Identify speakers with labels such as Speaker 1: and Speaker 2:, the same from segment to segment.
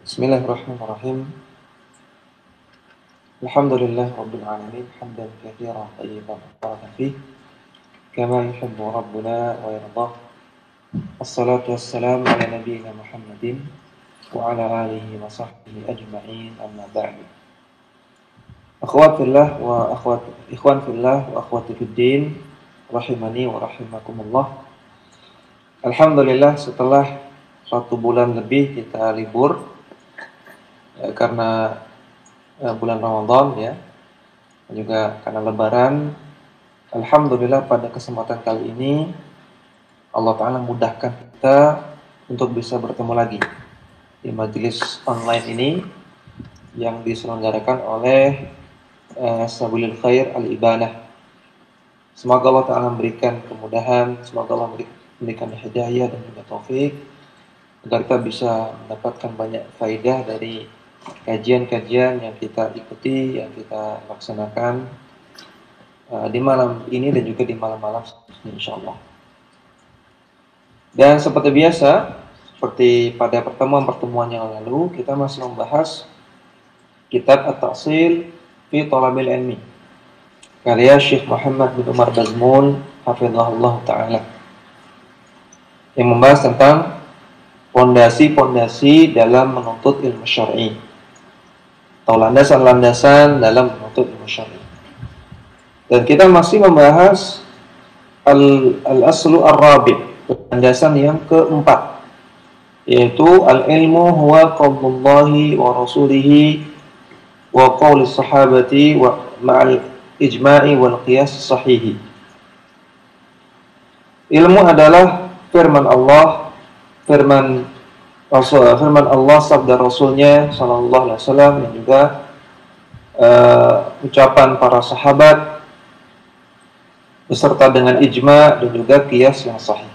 Speaker 1: Bismillahirrahmanirrahim. Alhamdulillah rabbil alamin hamdan katsiran tayyiban mubarakan fih kama yuhibbu rabbuna wa yardah. Wassalatu wassalamu ala nabiyyina Muhammadin wa ala alihi wa sahbihi ajma'in, amma ba'du. Akhwat fillah wa ikhwan fillah wa akhwati fid din, rahimani wa rahimakumullah. Alhamdulillah, setelah 1 bulan lebih kita libur karena bulan Ramadan ya, dan juga karena Lebaran. Alhamdulillah pada kesempatan kali ini Allah Ta'ala mudahkan kita untuk bisa bertemu lagi di majelis online ini yang diselenggarakan oleh Sabilil Khair Al-Ibanah. Semoga Allah Ta'ala memberikan kemudahan, semoga Allah memberikan hidayah dan juga taufik agar kita bisa mendapatkan banyak faidah dari kajian-kajian yang kita ikuti, yang kita laksanakan di malam ini dan juga di malam-malam seterusnya insyaallah. Dan seperti biasa, seperti pada pertemuan-pertemuan yang lalu, kita masih membahas kitab At-Ta'sil fi Thalabil Ilmi karya Syekh Muhammad bin Umar Bazmul hafizahullah ta'ala, yang membahas tentang pondasi-pondasi dalam menuntut ilmu syar'i atau landasan-landasan dalam menuntut ilmu syar'i. Dan kita masih membahas al-aslu ar-rabi', landasan yang keempat, yaitu al-ilmu huwa qaulullahi wa rasulihi wa qauli sahabati wa ma'al ijma'i wal qiyas sahihi. Ilmu adalah firman Allah, firman Allah, sabda Rasulnya sallallahu alaihi wasallam, dan juga ucapan para sahabat beserta dengan ijma dan juga qiyas yang sahih.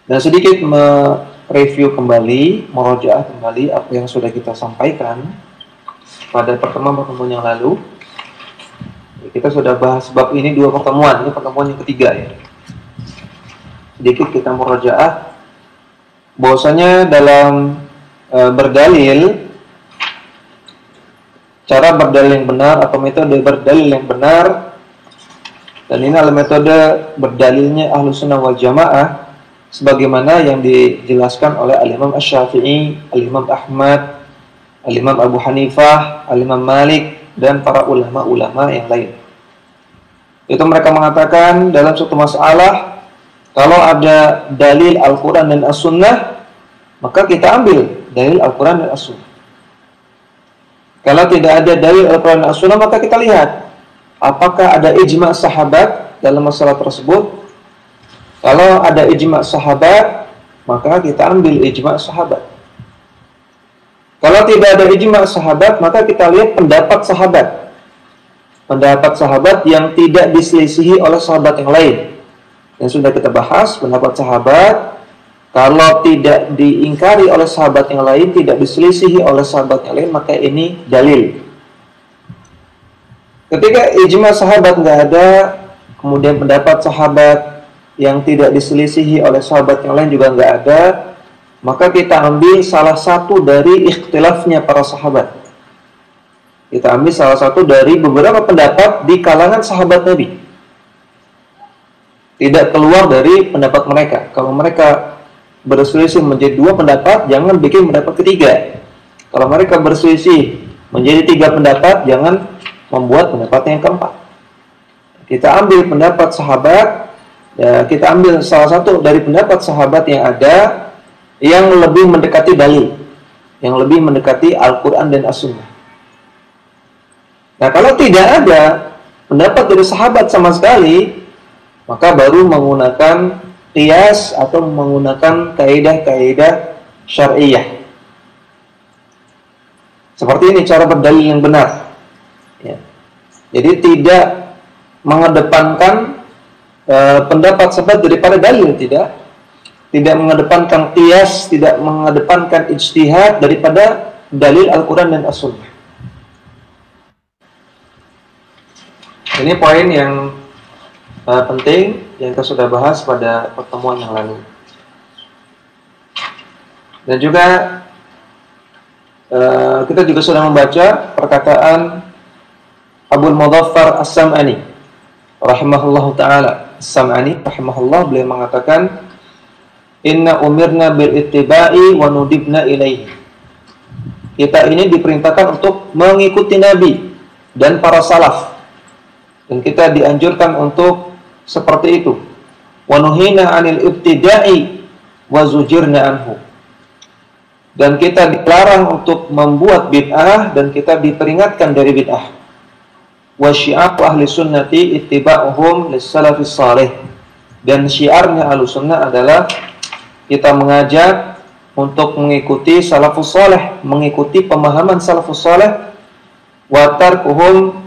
Speaker 1: Dan sedikit mereview kembali, merajaah kembali apa yang sudah kita sampaikan pada pertemuan-pertemuan yang lalu. Kita sudah bahas bab ini 2 pertemuan, ini pertemuan yang ketiga ya. Sedikit kita murajaah bahwasanya dalam berdalil, cara berdalil yang benar atau metode berdalil yang benar, dan ini adalah metode berdalilnya Ahlus Sunnah wal Jamaah sebagaimana yang dijelaskan oleh Al-Imam Asy-Syafi'i, Al-Imam Ahmad, Al-Imam Abu Hanifah, Al-Imam Malik, dan para ulama-ulama yang lain. Itu mereka mengatakan dalam suatu masalah, kalau ada dalil Al-Quran dan As-Sunnah, maka kita ambil dalil Al-Quran dan As-Sunnah. Kalau tidak ada dalil Al-Quran dan As-Sunnah, maka kita lihat apakah ada ijma' sahabat dalam masalah tersebut. Kalau ada ijma' sahabat, maka kita ambil ijma' sahabat. Kalau tidak ada ijma' sahabat, maka kita lihat pendapat sahabat. Pendapat sahabat yang tidak diselisihi oleh sahabat yang lain. Yang sudah kita bahas, pendapat sahabat kalau tidak diingkari oleh sahabat yang lain, tidak diselisihi oleh sahabat yang lain, maka ini dalil. Ketika ijma sahabat nggak ada, kemudian pendapat sahabat yang tidak diselisihi oleh sahabat yang lain juga nggak ada, maka kita ambil salah satu dari ikhtilafnya para sahabat. Kita ambil salah satu dari beberapa pendapat di kalangan sahabat Nabi. Tidak keluar dari pendapat mereka. Kalau mereka berselisih menjadi 2 pendapat, jangan bikin pendapat ketiga. Kalau mereka berselisih menjadi 3 pendapat, jangan membuat pendapat yang keempat. Kita ambil pendapat sahabat, ya, kita ambil salah satu dari pendapat sahabat yang ada, yang lebih mendekati dalil, yang lebih mendekati Al-Quran dan As-Sunnah. Nah, kalau tidak ada pendapat dari sahabat sama sekali, maka baru menggunakan qiyas atau menggunakan kaidah-kaidah syar'iyah. Seperti ini cara berdalil yang benar. Ya. Jadi tidak mengedepankan pendapat sahabat daripada dalil, tidak. Tidak mengedepankan qiyas, tidak mengedepankan ijtihad daripada dalil Al-Quran dan As-Sunnah. Ini poin yang penting yang kita sudah bahas pada pertemuan yang lalu. Dan juga kita juga sudah membaca perkataan Abul Mudhaffar As-Sam'ani rahimahullahu ta'ala. As-Sam'ani rahimahullah, beliau mengatakan, inna umirna bil ittiba'i wa nudibna ilaihi. Kita ini diperintahkan untuk mengikuti Nabi dan para salaf, dan kita dianjurkan untuk seperti itu. Wa nuhina 'anil ibtida'i wa zujirna anhu. Dan kita dilarang untuk membuat bid'ah, dan kita diperingatkan dari bid'ah. Wa syi'atu ahli sunnati ittiba'uhum lis-salafis salih. Dan syiarnya Ahlussunnah adalah kita mengajak untuk mengikuti salafus salih, mengikuti pemahaman salafus salih, wa tarkuhum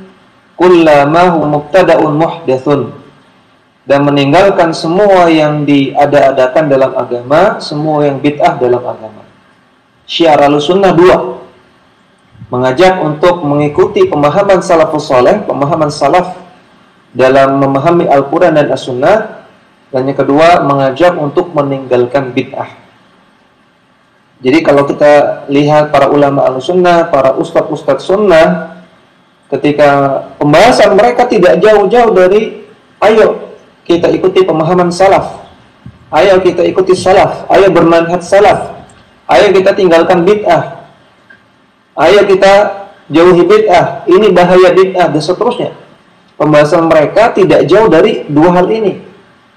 Speaker 1: kullama huwa mubtada'un muhdathun, dan meninggalkan semua yang diada-adakan dalam agama, semua yang bid'ah dalam agama. Syiar Ahlussunnah dua, mengajak untuk mengikuti pemahaman salafus salih, pemahaman salaf dalam memahami Al-Quran dan As-Sunnah, dan yang kedua mengajak untuk meninggalkan bid'ah. Jadi kalau kita lihat para ulama Ahlussunnah, para ustadz-ustadz sunnah, ketika pembahasan mereka tidak jauh-jauh dari ayo kita ikuti pemahaman salaf, ayo kita ikuti salaf, ayo bermanhaj salaf, ayo kita tinggalkan bid'ah, ayo kita jauhi bid'ah, ini bahaya bid'ah, dan seterusnya. Pembahasan mereka tidak jauh dari dua hal ini.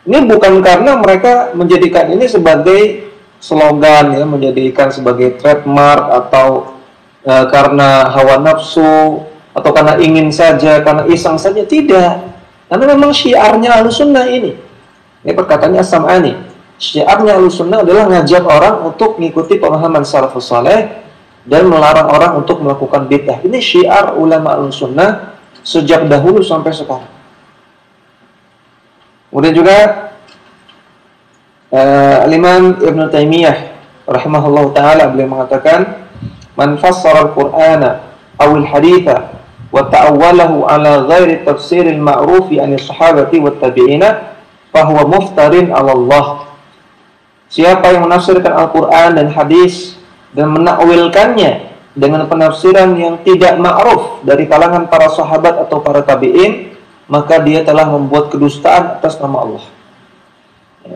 Speaker 1: Ini bukan karena mereka menjadikan ini sebagai slogan, ya, menjadikan sebagai trademark, atau karena hawa nafsu, atau karena ingin saja, karena iseng saja. Tidak. Karena memang syiarnya Ahlussunnah ini. Ini perkataannya As-Sam'ani. Syiarnya Ahlussunnah adalah ngajak orang untuk mengikuti pemahaman salafus saleh dan melarang orang untuk melakukan bid'ah. Ini syiar ulama Ahlussunnah sejak dahulu sampai sekarang. Kemudian juga Al-Imam Ibn Taymiyah rahimahullah ta'ala, beliau mengatakan, man fassara al-Qur'ana awil haditha wa ta'awwalahu ala ghairi tafsiril ma'rufi anil sahabati wa tabi'ina fahuwa muftarin ala Allah. Siapa yang menafsirkan Al-Quran dan hadis dan menakwilkannya dengan penafsiran yang tidak ma'ruf dari kalangan para sahabat atau para tabi'in, maka dia telah membuat kedustaan atas nama Allah.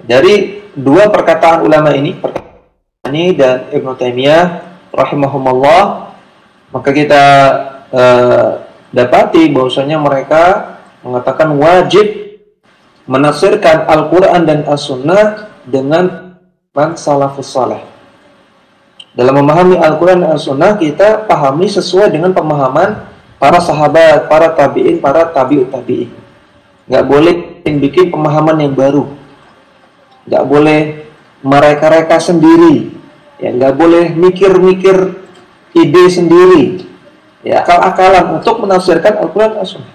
Speaker 1: Dari dua perkataan ulama ini dan Ibnu Taimiyah rahimahumullah, maka kita dapati bahwasanya mereka mengatakan wajib menafsirkan Al-Quran dan As-Sunnah dengan salafus saleh. Dalam memahami Al-Quran dan As-Sunnah, kita pahami sesuai dengan pemahaman para sahabat, para tabi'in, para tabi'ut tabi'in. Nggak boleh bikin pemahaman yang baru. Nggak boleh mereka-reka sendiri. Ya, nggak boleh mikir-mikir ide sendiri. Ya, akal-akalan untuk menafsirkan Al-Quran dan As-Sunnah.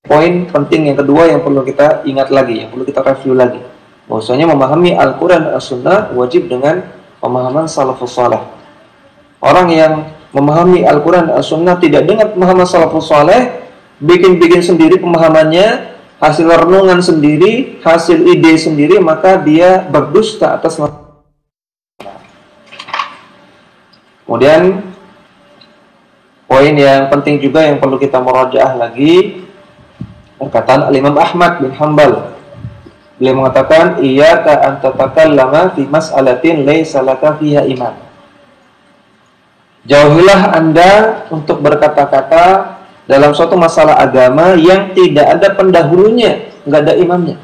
Speaker 1: Poin penting yang kedua yang perlu kita ingat lagi, yang perlu kita review lagi, bahwasanya memahami Al-Quran dan As-Sunnah wajib dengan pemahaman salafus saleh. Orang yang memahami Al-Quran dan As-Sunnah tidak dengan pemahaman salafus saleh, bikin-bikin sendiri pemahamannya, hasil renungan sendiri, hasil ide sendiri, maka dia berdusta atas nama. Kemudian poin yang penting juga yang perlu kita murajaah lagi, perkataan Al-Imam Ahmad bin Hanbal. Beliau mengatakan, iyyaka an tatakallama fi mas'alatin laysa laka fiha iman. Jauhilah Anda untuk berkata-kata dalam suatu masalah agama yang tidak ada pendahulunya, nggak ada imamnya.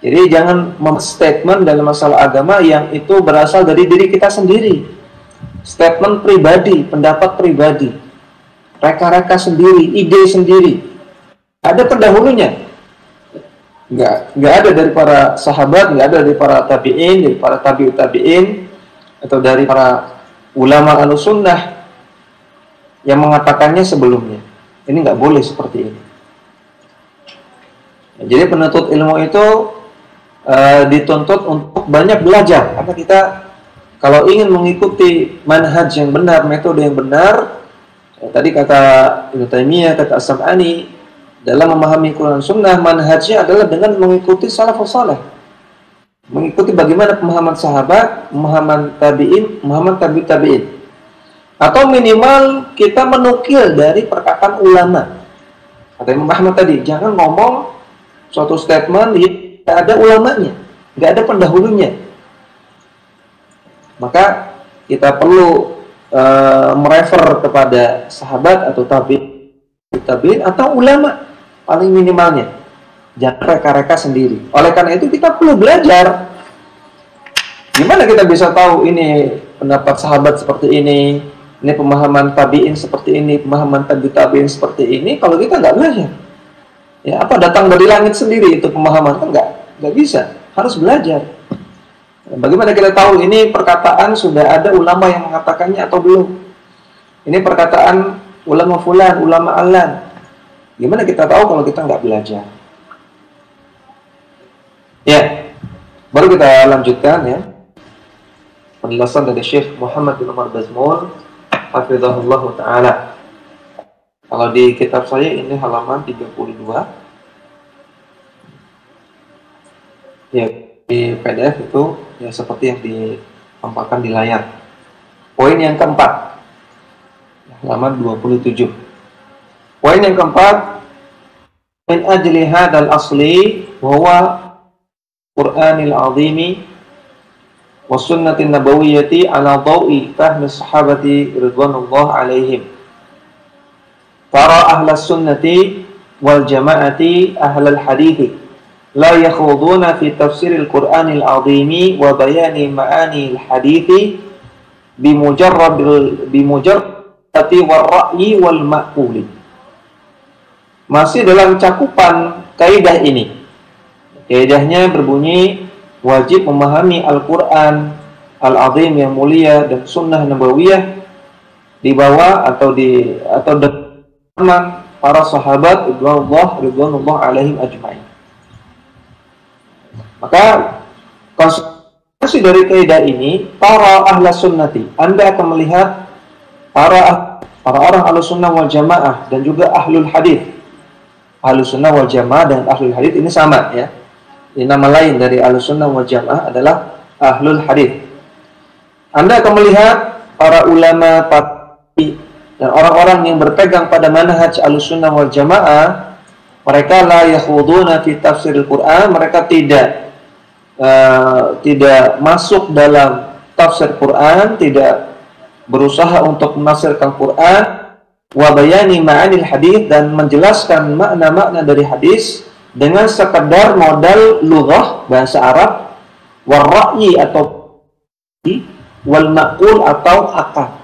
Speaker 1: Jadi jangan statement dalam masalah agama yang itu berasal dari diri kita sendiri. Statement pribadi, pendapat pribadi, reka-reka sendiri, ide sendiri. Ada pendahulunya. Nggak ada dari para sahabat, nggak ada dari para tabi'in, dari para tabi'ut tabi'in, atau dari para ulama Ahlussunnah yang mengatakannya sebelumnya. Ini nggak boleh seperti ini. Jadi penuntut ilmu itu dituntut untuk banyak belajar, karena kita kalau ingin mengikuti manhaj yang benar, metode yang benar, tadi kata Ibnu Taimiyah, kata As-Sam'ani, dalam memahami Quran Sunnah, manhajnya adalah dengan mengikuti salafus saleh. mengikuti bagaimana pemahaman sahabat, pemahaman tabi'in, pemahaman tabi'in. Atau minimal kita menukil dari perkataan ulama. Kata Imam Ahmad tadi, jangan ngomong suatu statement yang tidak ada ulamanya, tidak ada pendahulunya. Maka kita perlu merefer kepada sahabat atau tabi'in atau ulama paling minimalnya. Jangan reka-reka sendiri. Oleh karena itu kita perlu belajar. Gimana kita bisa tahu ini pendapat sahabat seperti ini pemahaman tabi'in seperti ini, pemahaman tabi'in seperti ini, kalau kita nggak belajar. Ya, apa datang dari langit sendiri itu pemahaman? Kan nggak bisa. Harus belajar. Bagaimana kita tahu ini perkataan sudah ada ulama yang mengatakannya atau belum? Ini perkataan ulama fulan, ulama alan. Gimana kita tahu kalau kita nggak belajar? Ya, baru kita lanjutkan ya. Penjelasan dari Syekh Muhammad bin Umar Bazmul, hafizahullah ta'ala. Kalau di kitab saya ini halaman 32. Ya, di PDF itu ya seperti yang ditampilkan di layar. Poin yang keempat, halaman 27. Poin yang keempat, min ajli hadal asli bahwa Qur'anil azimi wa sunnatin nabawiyyati ala dawi fahmi sahabati ridwanullah alaihim. Tara ahlas sunnati wal jama'ati ahlal hadithi la yakhuduna fi tafsiril Qur'anil azimi wa bayani ma'anil hadithi bimujarrati wal ra'yi wal ma'quli. Masih dalam cakupan kaidah ini. Kaidahnya berbunyi wajib memahami Al-Quran Al-Azim yang mulia dan Sunnah Nabawiyah di bawah atau zaman para sahabat ridwanullah alaihim ajma'in. Maka konsekuensi dari kaidah ini, para ahlas sunnati, Anda akan melihat para orang ahlus sunnah wal jamaah dan juga ahlul hadith. Ahlus sunnah wal jamaah dan ahlul hadith ini sama ya. Ini nama lain dari Ahlussunnah wal Jamaah adalah Ahlul Hadits. Anda akan melihat para ulama, dan orang-orang yang berpegang pada manhaj Ahlussunnah wal Jamaah, mereka la yakhuduna fi tafsiril Quran, mereka tidak masuk dalam tafsir Quran, tidak berusaha untuk menafsirkan Quran, wa bayani ma'anil hadits, dan menjelaskan makna-makna dari hadis dengan sekadar modal lughah bahasa Arab, wal ra'yi atau wal ma'qul atau akal.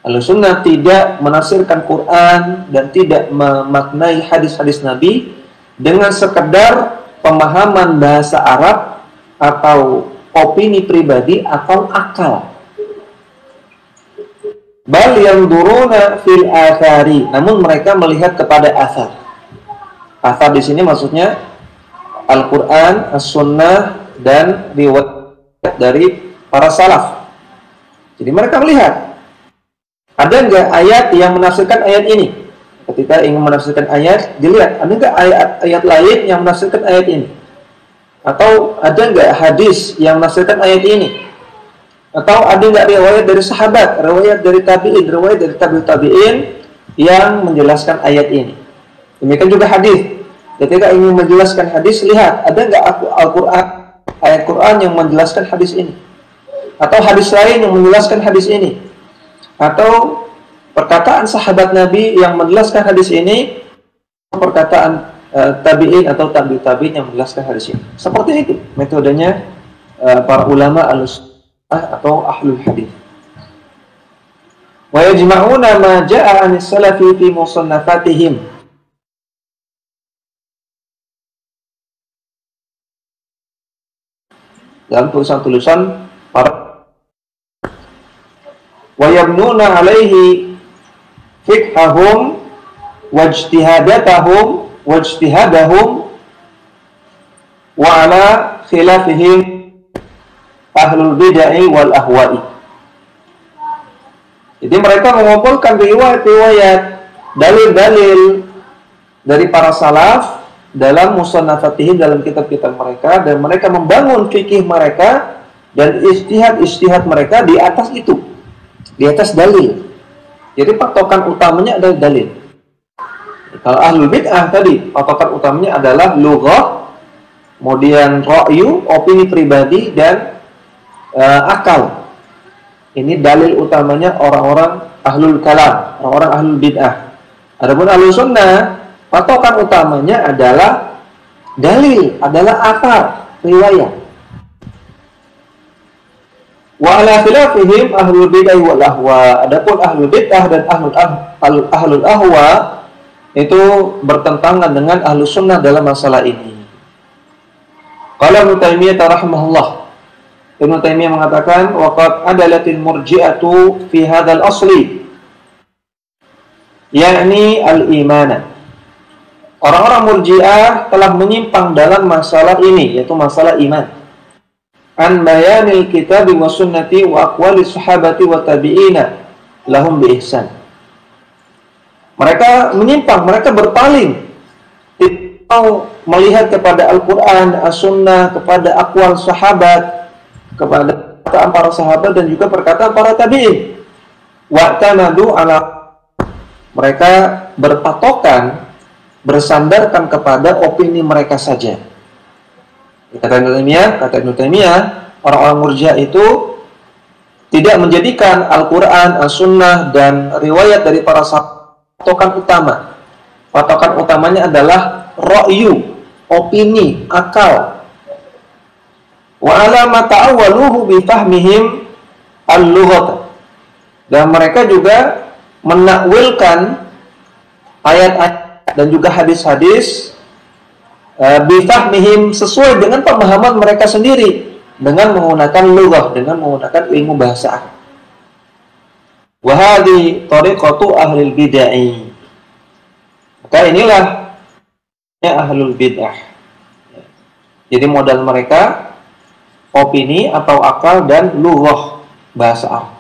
Speaker 1: Ahlussunnah tidak menafsirkan Quran dan tidak memaknai hadis-hadis Nabi dengan sekadar pemahaman bahasa Arab atau opini pribadi atau akal. Bal yanzuruna fil athari, namun mereka melihat kepada athar. Athar di sini maksudnya Al-Quran, As-Sunnah, dan riwayat dari para salaf. Jadi mereka melihat, ada nggak ayat yang menafsirkan ayat ini? Ketika ingin menafsirkan ayat, dilihat, ada nggak ayat lain yang menafsirkan ayat ini? Atau ada nggak hadis yang menafsirkan ayat ini? Atau ada nggak riwayat dari sahabat, riwayat dari tabi'in, riwayat dari tabi'in yang menjelaskan ayat ini? Demikian juga hadis. Ketika ingin menjelaskan hadis, lihat ada nggak Al-Quran, ayat Quran yang menjelaskan hadis ini, atau hadis lain yang menjelaskan hadis ini, atau perkataan sahabat Nabi yang menjelaskan hadis ini, perkataan tabi'in atau tabi'in yang menjelaskan hadis ini. Seperti itu metodenya para ulama al-sunnah atau ahlul hadis. Wa yajma'una ma ja'a anis salafi fi musannafatihim. Dalam tulisan-tulisan para wa yabnuna alaihi fiqhahum wajtihadahum wa ala khilafihim ahlul bid'ah wal ahwa'i. Jadi mereka mengumpulkan riwayat-riwayat, dalil-dalil dari para salaf dalam musannafatihim, dalam kitab-kitab mereka, dan mereka membangun fikih mereka dan ijtihad mereka di atas itu, di atas dalil. Jadi patokan utamanya adalah dalil. Kalau ahlul bid'ah tadi patokan utamanya adalah lughah, kemudian ra'yu, opini pribadi, dan akal. Ini dalil utamanya orang-orang ahlul kalam, orang-orang ahlul bid'ah. Adapun ahlus sunnah, patokan utamanya adalah dalil, adalah athar, riwayat. Wa ala khilafihim ahlul bid'ah wal ahwa. Adapun ahlul bid'ah dan ahlul ahwa itu bertentangan dengan ahlus sunnah dalam masalah ini. Qala Ibnu Taimiyah rahimahullah. Ibnu Taimiyah mengatakan waqad adalatil murji'atu fi hadzal asli, yakni al-imana. Orang-orang murji'ah telah menyimpang dalam masalah ini, yaitu masalah iman. An bayanil kitab wa sunnati wa aqwali sahabati wa tabi'ina lahum bi ihsan. Mereka menyimpang, mereka berpaling, tidak melihat kepada Al-Quran, As-Sunnah, kepada aqwal sahabat, kepada perkataan para sahabat dan juga perkataan para tabi'in. Wa tanadu ala, mereka berpatokan, bersandarkan kepada opini mereka saja. Kata Ibnu Taimiyah, orang-orang murji'ah itu tidak menjadikan Al-Quran, As-Sunnah, dan riwayat dari para sahabat patokan utama. Patokan utamanya adalah ra'yu, opini, akal. Wa ala ma ta'awwaluhu bi fahmihim al-lughat. Dan mereka juga menakwilkan ayat-ayat dan juga hadis-hadis bi fahmihim, sesuai dengan pemahaman mereka sendiri, dengan menggunakan lughah, dengan menggunakan ilmu bahasa. Wa hadhi tariqatu ahlil bid'ah. Maka inilah ahlul bid'ah. Jadi modal mereka opini atau akal dan lughah, bahasa Arab.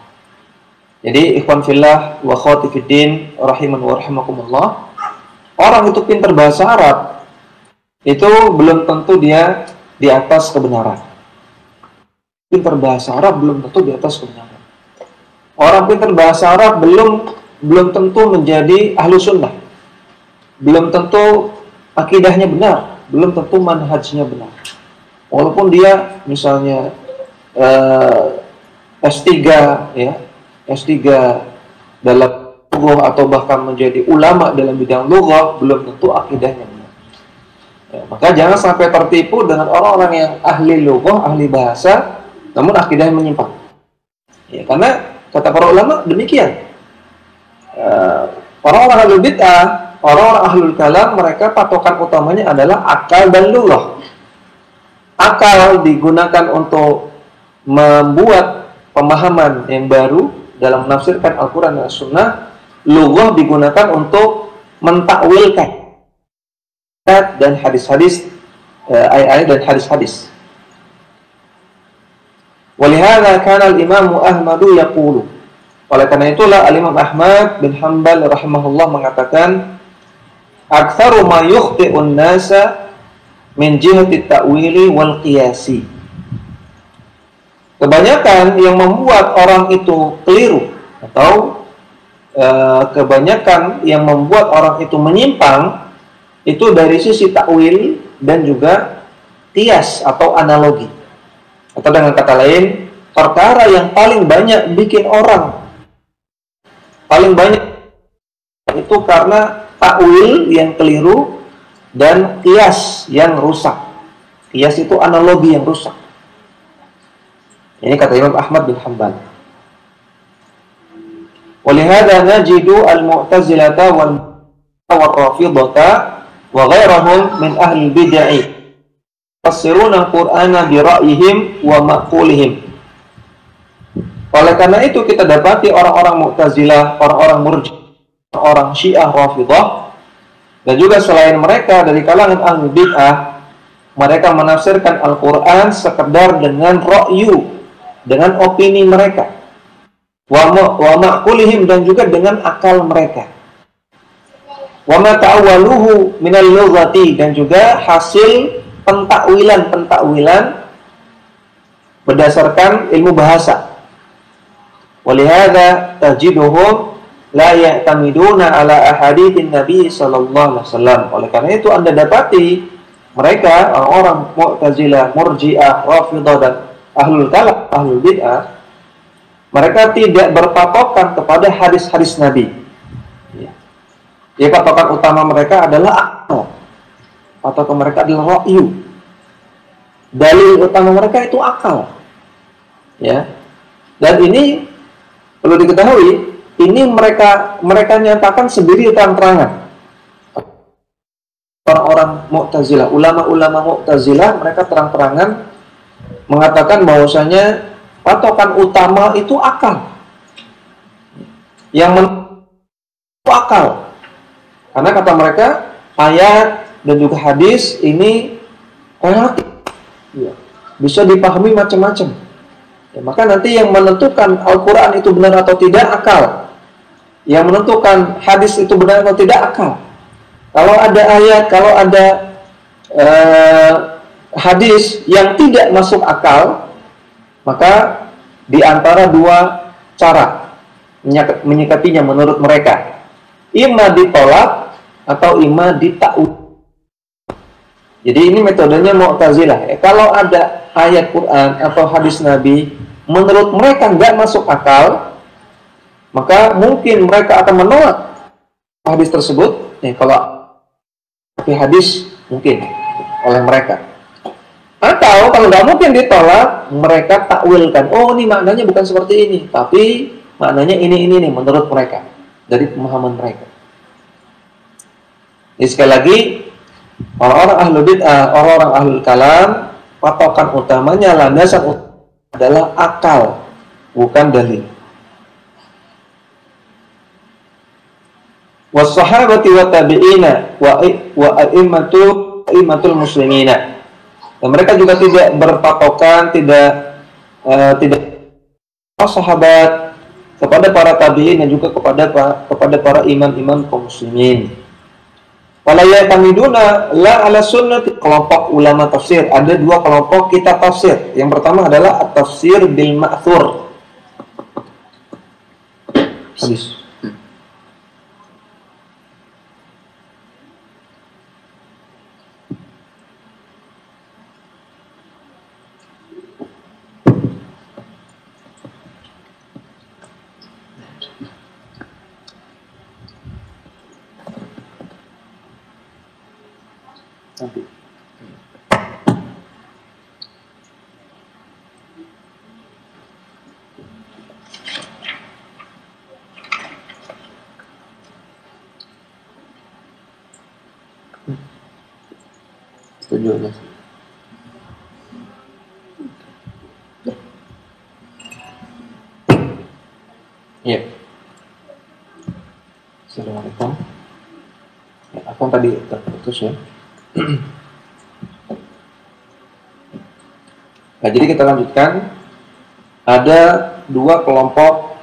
Speaker 1: Jadi ikhwan fillah wa akhwati fiddin rahiman wa rahimakumullah, orang itu pintar bahasa Arab itu belum tentu dia di atas kebenaran. Pintar bahasa Arab belum tentu di atas kebenaran. Orang pintar bahasa Arab belum tentu menjadi ahlu sunnah, belum tentu akidahnya benar, belum tentu manhajnya benar. Walaupun dia misalnya S3 ya, S3 dalam lughah atau bahkan menjadi ulama dalam bidang lughah, belum tentu akidahnya benar. Ya, maka jangan sampai tertipu dengan orang-orang yang ahli lughah, ahli bahasa, namun akidahnya menyimpang. Ya, karena kata para ulama demikian. Orang-orang ahlul bid'ah, orang-orang ahlul kalam, mereka patokan utamanya adalah akal dan lughah. Akal digunakan untuk membuat pemahaman yang baru dalam menafsirkan Al-Quran dan As-Sunnah. Lughah digunakan untuk mentakwilkan ayat dan hadis-hadis, ayat-ayat dan hadis-hadis. Walihada kana al-Imam Ahmad yaqulu. Oleh karena itulah Al-Imam Ahmad bin Hanbal rahimahullah mengatakan, aktsaru ma yukhti'un nasa min jihati ta'wili wal qiyasi. Kebanyakan yang membuat orang itu keliru, atau kebanyakan yang membuat orang itu menyimpang itu dari sisi takwil dan juga qiyas atau analogi. Atau dengan kata lain, perkara yang paling banyak bikin orang paling banyak itu karena takwil yang keliru dan qiyas yang rusak. Qiyas itu analogi yang rusak. Ini kata Imam Ahmad bin Hanbal. Walihada najidu al-mu'tazilata wal-rafidata wa ghairahum min ahli bid'ah fassiruna al-Qur'ana bi ra'yihim wa maqulihim. Oleh karena itu kita dapati orang-orang Mu'tazilah, orang-orang Murji'ah, orang Syiah Rafidah, dan juga selain mereka dari kalangan ahli bid'ah, mereka menafsirkan Al-Quran sekedar dengan ra'yu, dengan opini mereka, wa ma'qulihim, dan juga dengan akal mereka. Wa ma ta'awwaluhu minal lughati, dan juga hasil pentakwilan berdasarkan ilmu bahasa. Walihada tajiduhum la ya'tamiduna ala ahaditsin Nabi sallallahu alaihi wasallam. Oleh karena itu Anda dapati mereka orang Mu'tazilah, Murji'ah, Rafidah dan ahlul kalam, ahlul bid'ah, mereka tidak berpatokan kepada hadis-hadis Nabi. Ya, patokan utama mereka adalah akal. Patokan mereka adalah wahyu. Dalil utama mereka itu akal. Ya. Dan ini perlu diketahui, ini mereka nyatakan sendiri terang-terangan. Orang-orang Mu'tazilah, ulama-ulama Mu'tazilah, mereka terang-terangan mengatakan bahwasanya patokan utama itu akal. Yang itu akal. Karena kata mereka, ayat dan juga hadis ini relatif. Ya. Bisa dipahami macam-macam. Ya, maka nanti yang menentukan Al-Quran itu benar atau tidak, akal. Yang menentukan hadis itu benar atau tidak, akal. Kalau ada ayat, kalau ada hadis yang tidak masuk akal, maka di antara dua cara menyikapinya menurut mereka, imma ditolak atau imma ditakwil. Jadi ini metodenya Mu'tazilah. Kalau ada ayat Quran atau hadis Nabi menurut mereka nggak masuk akal, maka mungkin mereka akan menolak hadis tersebut. Kalau hadis mungkin oleh mereka. Atau kalau nggak mungkin ditolak, mereka takwilkan. Oh, ini maknanya bukan seperti ini, tapi maknanya ini nih menurut mereka dari pemahaman mereka. Jadi sekali lagi, orang-orang ahlu bid'ah, orang-orang ahlul kalam, patokan utamanya, landasan utamanya adalah akal, bukan dalil. Was-sahabati wa tabi'ina wa a'immatul muslimina. Dan mereka juga tidak berpatokan, tidak sahabat, kepada para tabi'in dan juga kepada para imam-imam kaum muslimin. Wala ya'tamiduna la ala sunnati. Kelompok ulama tafsir, ada dua kelompok kitab tafsir. Yang pertama adalah at-tafsir bil ma'thur. Hadis. Nanti. Setuju ya? Iya. Assalamualaikum. Ya, aku tadi terputus ya. Nah, jadi kita lanjutkan. Ada dua kelompok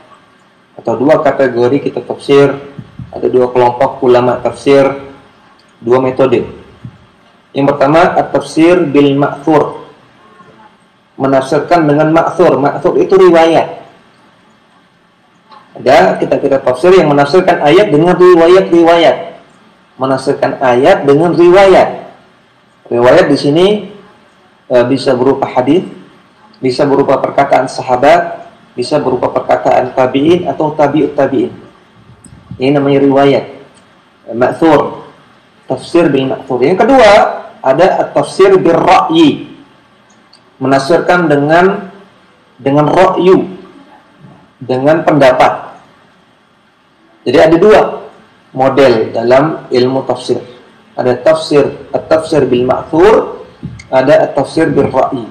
Speaker 1: atau dua kategori kitab tafsir, ada dua kelompok ulama tafsir, dua metode. Yang pertama at-tafsir bil ma'thur, menafsirkan dengan ma'thur. Ma'thur itu riwayat. Ada kitab-kitab tafsir yang menafsirkan ayat dengan riwayat-riwayat, menafsirkan ayat dengan riwayat. Riwayat di sini bisa berupa hadis, bisa berupa perkataan sahabat, bisa berupa perkataan tabi'in atau tabi'ut tabi'in. Ini namanya riwayat. Ma'thur, tafsir bil ma'thur. Yang kedua, ada at-tafsir bil ra'yi, menafsirkan dengan ra'yu, dengan pendapat. Jadi ada dua model dalam ilmu tafsir. Ada at-tafsir bil ma'thur, ada at-tafsir bil ra'yi.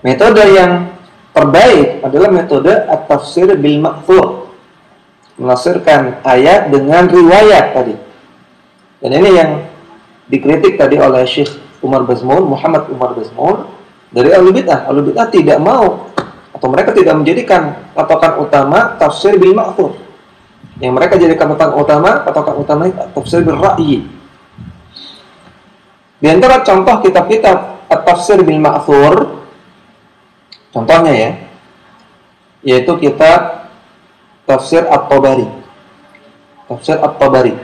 Speaker 1: Metode yang terbaik adalah metode at-tafsir bil ma'thur, menafsirkan ayat dengan riwayat tadi. Dan ini yang dikritik tadi oleh Syekh Umar Bazmul, Muhammad Umar Bazmul dari Ahlul Bid'ah. Ahlul Bid'ah tidak mau, atau mereka tidak menjadikan patokan utama tafsir bil ma'thur. Yang mereka jadikan patokan utama tafsir bil ra'yi. Di antara contoh kitab-kitab at-tafsir bil ma'thur, contohnya ya, yaitu kitab Tafsir At-Tabari. Tafsir At-Tabari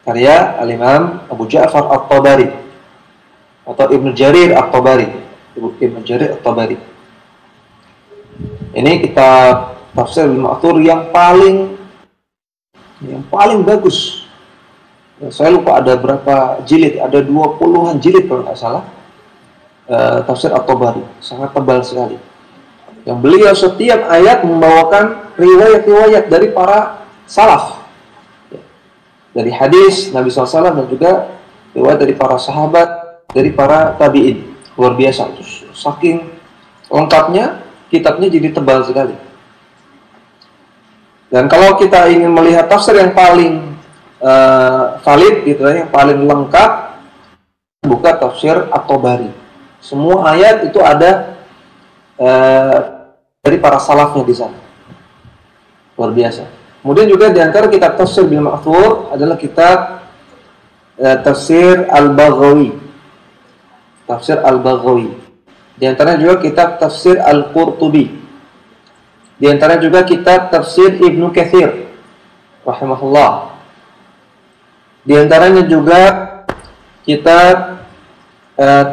Speaker 1: karya Al-Imam Abu Ja'far At-Tabari atau Ibnu Jarir At-Tabari. Ibnu Jarir At-Tabari. Ini kitab Tafsir bil ma'thur yang paling bagus. Saya lupa ada berapa jilid, ada 20-an jilid kalau nggak salah. Tafsir At-Tabari sangat tebal sekali. Yang beliau setiap ayat membawakan riwayat-riwayat dari para salaf, dari hadis Nabi SAW dan juga riwayat dari para sahabat, dari para tabi'in. Luar biasa, saking lengkapnya kitabnya jadi tebal sekali. Dan kalau kita ingin melihat tafsir yang paling valid gitu ya, yang paling lengkap, buka Tafsir At-Tabari. Semua ayat itu ada dari para salafnya di sana. Luar biasa. Kemudian juga di antara kitab Tafsir bil ma'thur adalah kitab Tafsir Al-Baghawi. Tafsir Al-Baghawi. Di antaranya juga kitab Tafsir Al-Qurtubi. Di antaranya juga kitab Tafsir Ibnu Katsir rahimahullah. Di antaranya juga kitab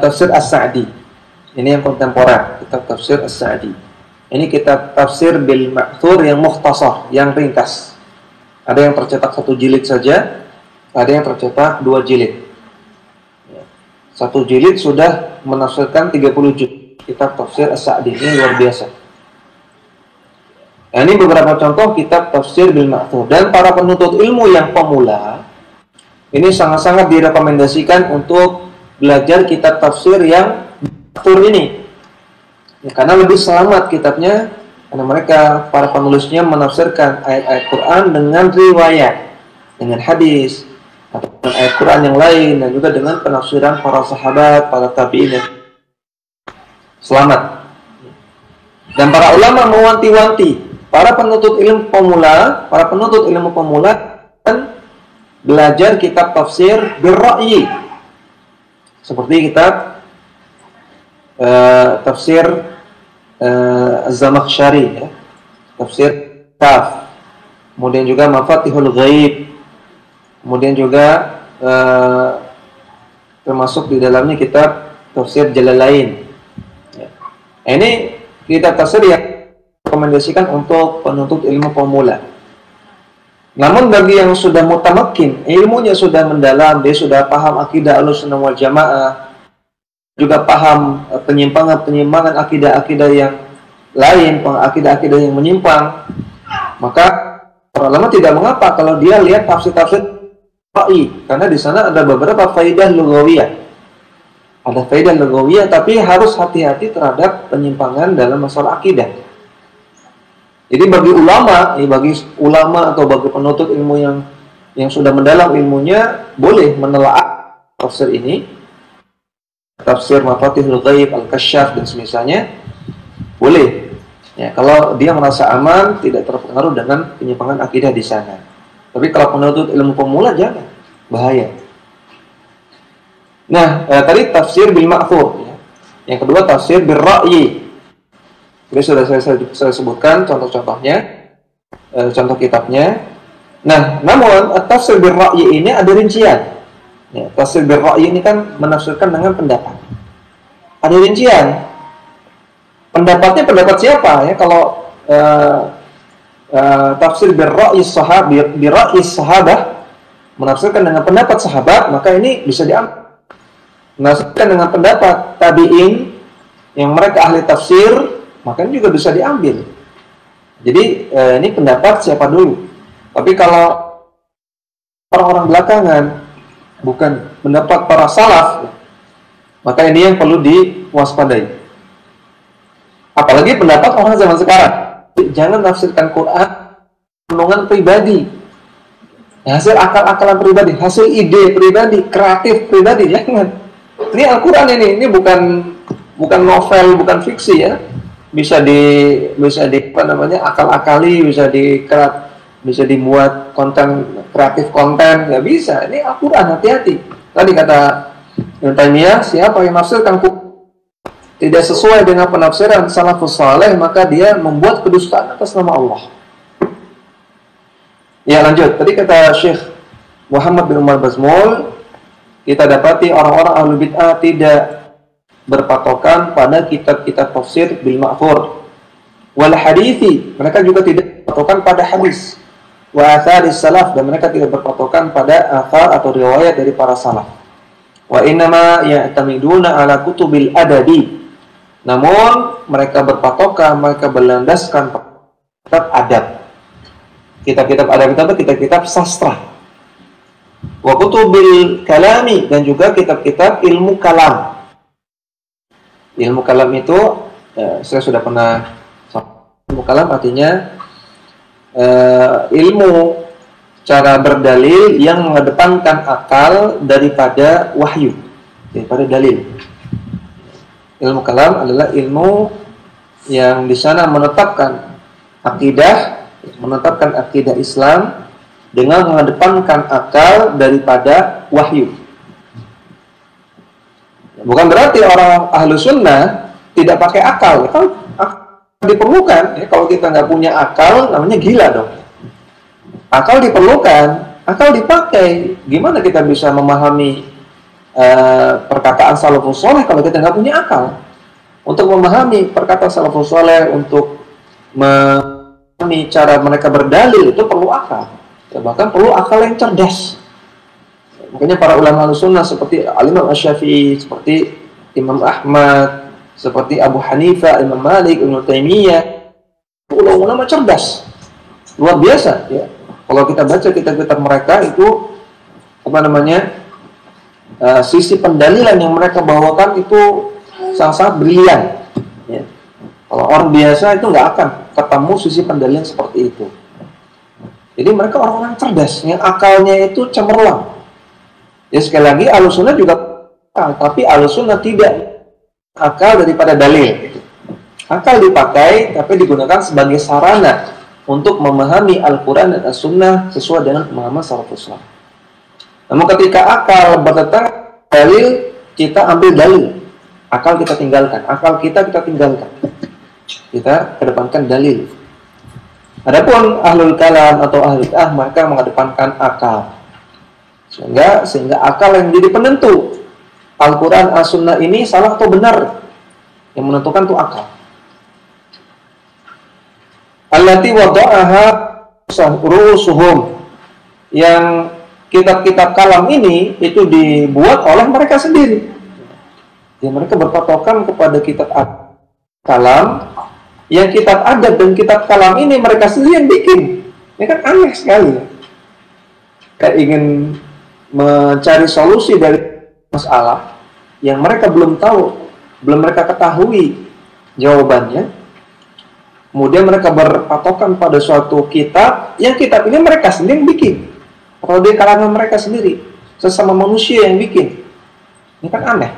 Speaker 1: Tafsir As-Sa'di. Ini yang kontemporer, kitab Tafsir As-Sa'di. Ini kitab Tafsir bil Ma'thur yang mukhtasar, yang ringkas. Ada yang tercetak 1 jilid saja, ada yang tercetak 2 jilid. 1 jilid sudah menafsirkan 30 juz. Kitab Tafsir As-Sa'di ini luar biasa. Nah, ini beberapa contoh kitab Tafsir bil Ma'thur. Dan para penuntut ilmu yang pemula, ini sangat-sangat direkomendasikan untuk belajar kitab tafsir yang ma'thur ini. Ya, karena lebih selamat kitabnya, karena mereka, para penulisnya menafsirkan ayat-ayat Quran dengan riwayat, dengan hadis, atau dengan ayat Quran yang lain, dan juga dengan penafsiran para sahabat, para tabi'in. Selamat. Dan para ulama mewanti-wanti para penuntut ilmu pemula dan belajar kitab tafsir bil ra'yi, seperti kitab tafsir Az-Zamakhsyari ya, tafsir Kaf, kemudian juga Mafatihul Ghaib, kemudian juga termasuk di dalamnya kitab tafsir Jalalain ya. Ini kitab tafsir yang rekomendasikan untuk penuntut ilmu pemula. Namun bagi yang sudah mutamakin, ilmunya sudah mendalam, dia sudah paham akidah Ahlussunnah wal Jamaah, juga paham penyimpangan akidah-akidah yang lain, akidah-akidah yang menyimpang, maka para ulama tidak mengapa kalau dia lihat tafsir-tafsir ra'yi, karena di sana ada beberapa faidah lughawiyah. Ada faidah lughawiyah, tapi harus hati-hati terhadap penyimpangan dalam masalah akidah. Jadi bagi ulama atau bagi penuntut ilmu yang sudah mendalam ilmunya, boleh menelaah tafsir ini, tafsir Mafatihul Ghaib, Al-Kasyaf dan semisalnya, boleh. Ya, kalau dia merasa aman, tidak terpengaruh dengan penyimpangan akidah di sana. Tapi kalau penuntut ilmu pemula jangan, bahaya. Nah, tadi tafsir bil ma'thur. Ya. Yang kedua tafsir bil ra'yi. Ini sudah saya sebutkan contoh-contohnya, contoh kitabnya. Nah, namun tafsir bil ra'yi ini ada rincian. Ya, tafsir bil ra'yi ini kan menafsirkan dengan pendapat. Ada rincian. Pendapatnya pendapat siapa? Ya, kalau tafsir bil ra'yi sahabah menafsirkan dengan pendapat sahabat, maka ini bisa diambil. Menafsirkan dengan pendapat tabi'in yang mereka ahli tafsir, maka ini juga bisa diambil. Jadi ini pendapat siapa dulu. Tapi kalau orang-orang belakangan, bukan pendapat para salaf, maka ini yang perlu diwaspadai. Apalagi pendapat orang zaman sekarang. Jangan tafsirkan Quran renungan pribadi, hasil akal-akalan pribadi, hasil ide pribadi, kreatif pribadi. Jangan. Ini Al-Quran ini bukan novel, bukan fiksi ya. Bisa di akal-akali, bisa bisa dibuat konten, kreatif konten, nggak bisa. Ini Al-Quran, hati-hati. Tadi kata Ibnu Taimiyah, siapa yang menafsirkan tidak sesuai dengan penafsiran salafus saleh, maka dia membuat kedustaan atas nama Allah. Ya, lanjut. Tadi kata Syekh Muhammad bin Umar Bazmul, kita dapati orang-orang ahlu bid'ah tidak berpatokan pada kitab-kitab tafsir bil ma'thur wal hadithi, mereka juga tidak berpatokan pada hadis, wa atharis salaf, dan mereka tidak berpatokan pada athar atau riwayat dari para salaf. Wa innama ya'tamiduna ala kutubil adabi, namun mereka berpatokan, mereka berlandaskan kitab adab. Kitab-kitab adab itu kitab-kitab sastra. Wa kutubil kalami, dan juga kitab-kitab ilmu kalam. Ilmu kalam itu saya sudah pernah, ilmu kalam artinya ilmu cara berdalil yang mengedepankan akal daripada wahyu, daripada dalil. Ilmu kalam adalah ilmu yang di sana menetapkan akidah Islam dengan mengedepankan akal daripada wahyu. Bukan berarti orang ahlu sunnah tidak pakai akal. Akal diperlukan. Ya, kalau kita nggak punya akal, namanya gila dong. Akal diperlukan, akal dipakai. Gimana kita bisa memahami perkataan salafus saleh kalau kita nggak punya akal? Untuk memahami perkataan salafus saleh, untuk memahami cara mereka berdalil, itu perlu akal. Ya, bahkan perlu akal yang cerdas. Makanya para ulama sunnah seperti Al-Imam Asy-Syafi'i, seperti Imam Ahmad, seperti Abu Hanifah, Imam Malik, Ibnu Taimiyah, ulama cerdas, luar biasa. Ya. Kalau kita baca kitab-kitab mereka itu sisi pendalilan yang mereka bawakan itu sangat-sangat brilian. Ya. Kalau orang biasa itu nggak akan ketemu sisi pendalilan seperti itu. Jadi mereka orang-orang cerdas, yang akalnya itu cemerlang. Ya, sekali lagi Ahlussunnah juga akal, tapi Ahlussunnah tidak akal daripada dalil. Akal dipakai, tapi digunakan sebagai sarana untuk memahami Al-Quran dan As-Sunnah sesuai dengan pemahaman salafus saleh. Namun ketika akal bertentangan dalil, kita ambil dalil. Akal kita tinggalkan. Akal kita tinggalkan. Kita kedepankan dalil. Adapun ahlul kalam atau ahlul bid'ah, mereka mengedepankan akal. Sehingga akal yang jadi penentu. Al-Quran, As-Sunnah ini salah atau benar. Yang menentukan itu akal. Allati wada'aha rusuhum, yang kitab-kitab kalam ini itu dibuat oleh mereka sendiri. Ya, mereka berpatokan kepada kitab kalam, yang kitab adab dan kitab kalam ini mereka sendiri yang bikin. Ini kan aneh sekali ya. Kayak ingin mencari solusi dari masalah yang mereka belum tahu, belum mereka ketahui jawabannya. Kemudian mereka berpatokan pada suatu kitab, yang kitab ini mereka sendiri yang bikin, atau di kalangan mereka sendiri, sesama manusia yang bikin. Ini kan aneh,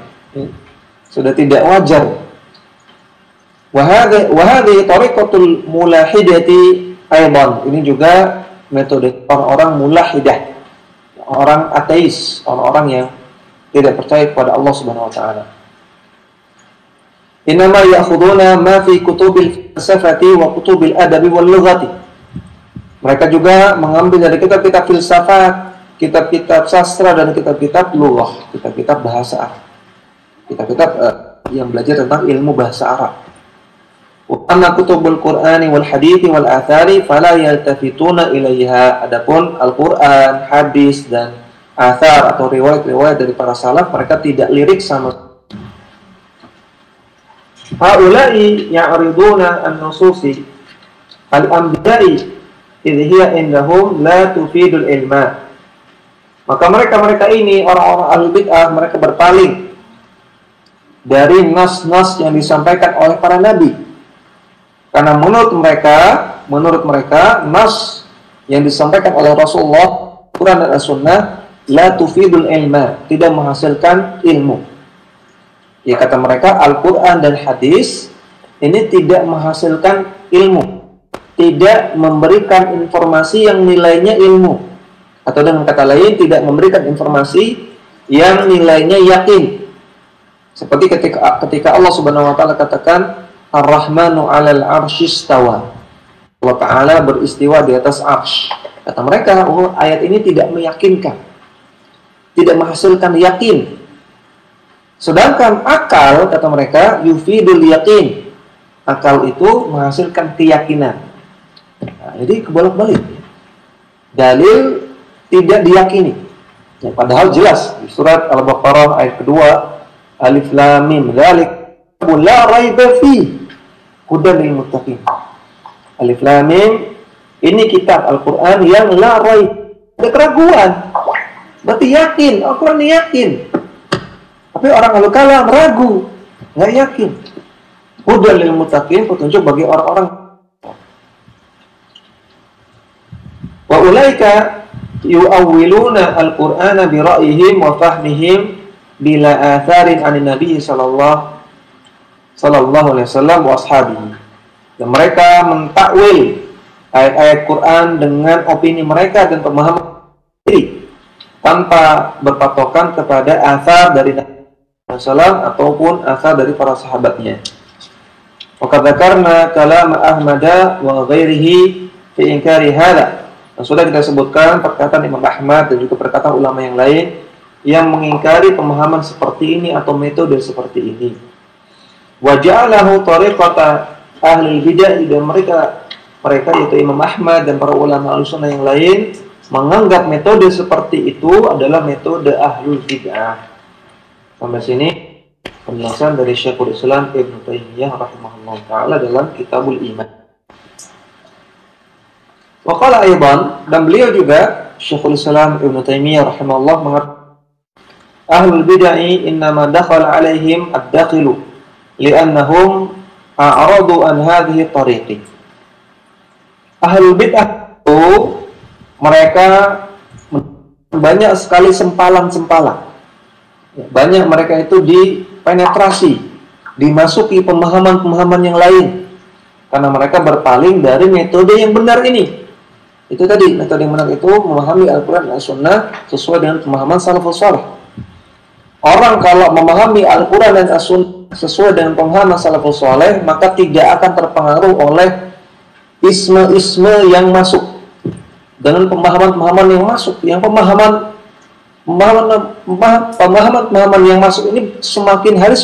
Speaker 1: sudah tidak wajar. Wahadhi tariqatul mulahidati aidan, ini juga metode orang-orang mulahidah, orang ateis, orang-orang yang tidak percaya kepada Allah Subhanahu wa taala. Innama ya'khuduna ma fi kutubil falsafati wa kutubil adabi wal lughati. Mereka juga mengambil dari kitab-kitab filsafat, kitab-kitab sastra, dan kitab-kitab lughah, kitab-kitab bahasa Arab. Kitab-kitab yang belajar tentang ilmu bahasa Arab. Wa anna kutubul Qur'ani wal hadithi wal athari fala yaltafituna ilaiha. Adapun Al-Qur'an, hadis, dan athar atau riwayat-riwayat dari para salaf, mereka tidak lirik sama. Haula'i ya'riduna an-nususi al-anbiya'i idh hiya indahum la tufidul ilma. Maka mereka ini, orang-orang al-bid'ah, mereka berpaling dari nas-nas yang disampaikan oleh para nabi. Karena menurut mereka nas yang disampaikan oleh Rasulullah, Quran dan As-Sunnah, la tufidul ilma, tidak menghasilkan ilmu. Ya, kata mereka, Al-Quran dan hadis ini tidak menghasilkan ilmu. tidak memberikan informasi yang nilainya ilmu, atau dengan kata lain tidak memberikan informasi yang nilainya yakin. Seperti ketika Allah Subhanahu wa taala katakan Ar-Rahmanu 'alal 'arsy istawa. Allah Ta'ala beristiwa di atas arsy. Kata mereka, oh, ayat ini tidak meyakinkan, tidak menghasilkan yakin. Sedangkan akal, kata mereka, yufidul yakin. Akal itu menghasilkan keyakinan. Nah, jadi kebolak-balik. Dalil tidak diyakini. Ya, padahal jelas di surat Al-Baqarah ayat kedua, Alif Lam Mim, dzalika la raiba fi hudan lil muttaqin. Alif Lam Mim, ini kitab Al-Qur'an yang la raib, ada keraguan. Berarti yakin, Al-Qur'an yakin. Tapi orang ahlu kalam ragu, nggak yakin. Hudan lil muttaqin, petunjuk bagi orang-orang. Wa ulaika yu'awwiluna al-Qur'ana bi ra'yihim wa fahmihim bila atharin 'anin nabi sallallahu alaihi wasallam wa ashabihi. Dan mereka mentakwil ayat-ayat Quran dengan opini mereka dan pemahaman sendiri tanpa berpatokan kepada athar dari Nabi sallallahu ataupun athar dari para sahabatnya. Wa kadzakarna kalam Ahmad wa ghairihi fi inkari hadza. Dan sudah kita sebutkan perkataan Imam Ahmad dan juga perkataan ulama yang lain yang mengingkari pemahaman seperti ini atau metode seperti ini. Wa ja'alahu tariqata ahli bid'ah, dan mereka yaitu Imam Ahmad dan para ulama Ahlussunnah yang lain menganggap metode seperti itu adalah metode ahlul bid'ah. Sampai sini penjelasan dari Syekhul Islam Ibnu Taimiyah rahimahullah taala dalam Kitabul Iman. Wa qala aidan, dan beliau juga Syekhul Islam Ibnu Taimiyah rahimahullah mengatakan ahlul bid'ah innama dakhala alaihim ad-dakhilu li'annahum a'radu an hadhihi tariqi. Ahlul bid'ah itu mereka banyak sekali sempalan-sempalan. Banyak mereka itu dipenetrasi, dimasuki pemahaman-pemahaman yang lain karena mereka berpaling dari metode yang benar ini. Itu tadi, metode yang benar itu memahami Al-Quran dan As-Sunnah sesuai dengan pemahaman salafus salih. Orang kalau memahami Al-Quran dan As-Sunnah sesuai dengan pemahaman salafus salih, maka tidak akan terpengaruh oleh isme-isme yang masuk dengan pemahaman-pemahaman yang masuk. Yang pemahaman yang masuk ini semakin hari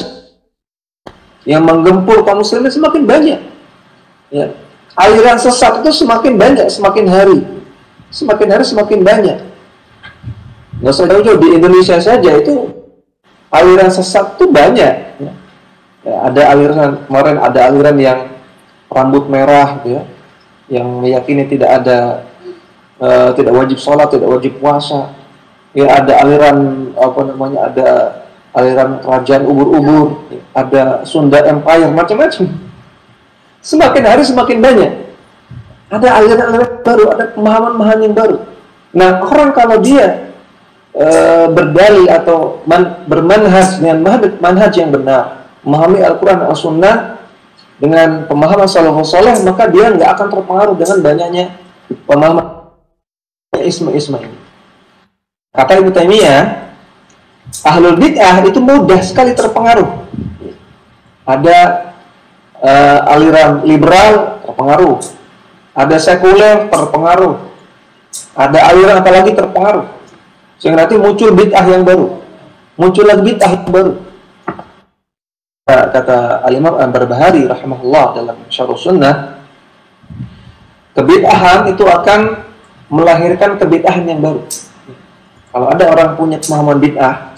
Speaker 1: yang menggempur kaum muslimin semakin banyak. Ya. Aliran sesat itu semakin banyak, semakin hari semakin banyak. Nggak usah jauh-jauh, di Indonesia saja itu aliran sesat itu banyak. Ya. Ya, ada aliran, kemarin ada aliran yang rambut merah, ya, yang meyakini tidak tidak wajib sholat, tidak wajib puasa. Ya, ada aliran ada aliran kerajaan ubur-ubur, ya, ada Sunda Empire, macam-macam. Semakin hari semakin banyak. Ada aliran-aliran baru, ada pemahaman-pemahaman yang baru. Nah, orang kalau dia berdalil atau bermanhaj dengan manhaj yang benar, memahami Al-Quran dan As-Sunnah dengan pemahaman salafus saleh, maka dia nggak akan terpengaruh dengan banyaknya pemahaman isma-isma ini. Kata Ibnu Taimiyah, ahlul bid'ah itu mudah sekali terpengaruh. Ada aliran liberal terpengaruh, ada sekuler terpengaruh, ada aliran apalagi terpengaruh, sehingga nanti muncul bid'ah yang baru, muncul lagi bid'ah yang baru. Kata Al-Imam Al-Barbahari rahimahullah dalam Syarh Sunnah, kebid'ahan itu akan melahirkan kebid'ahan yang baru. Kalau ada orang punya pemahaman bid'ah,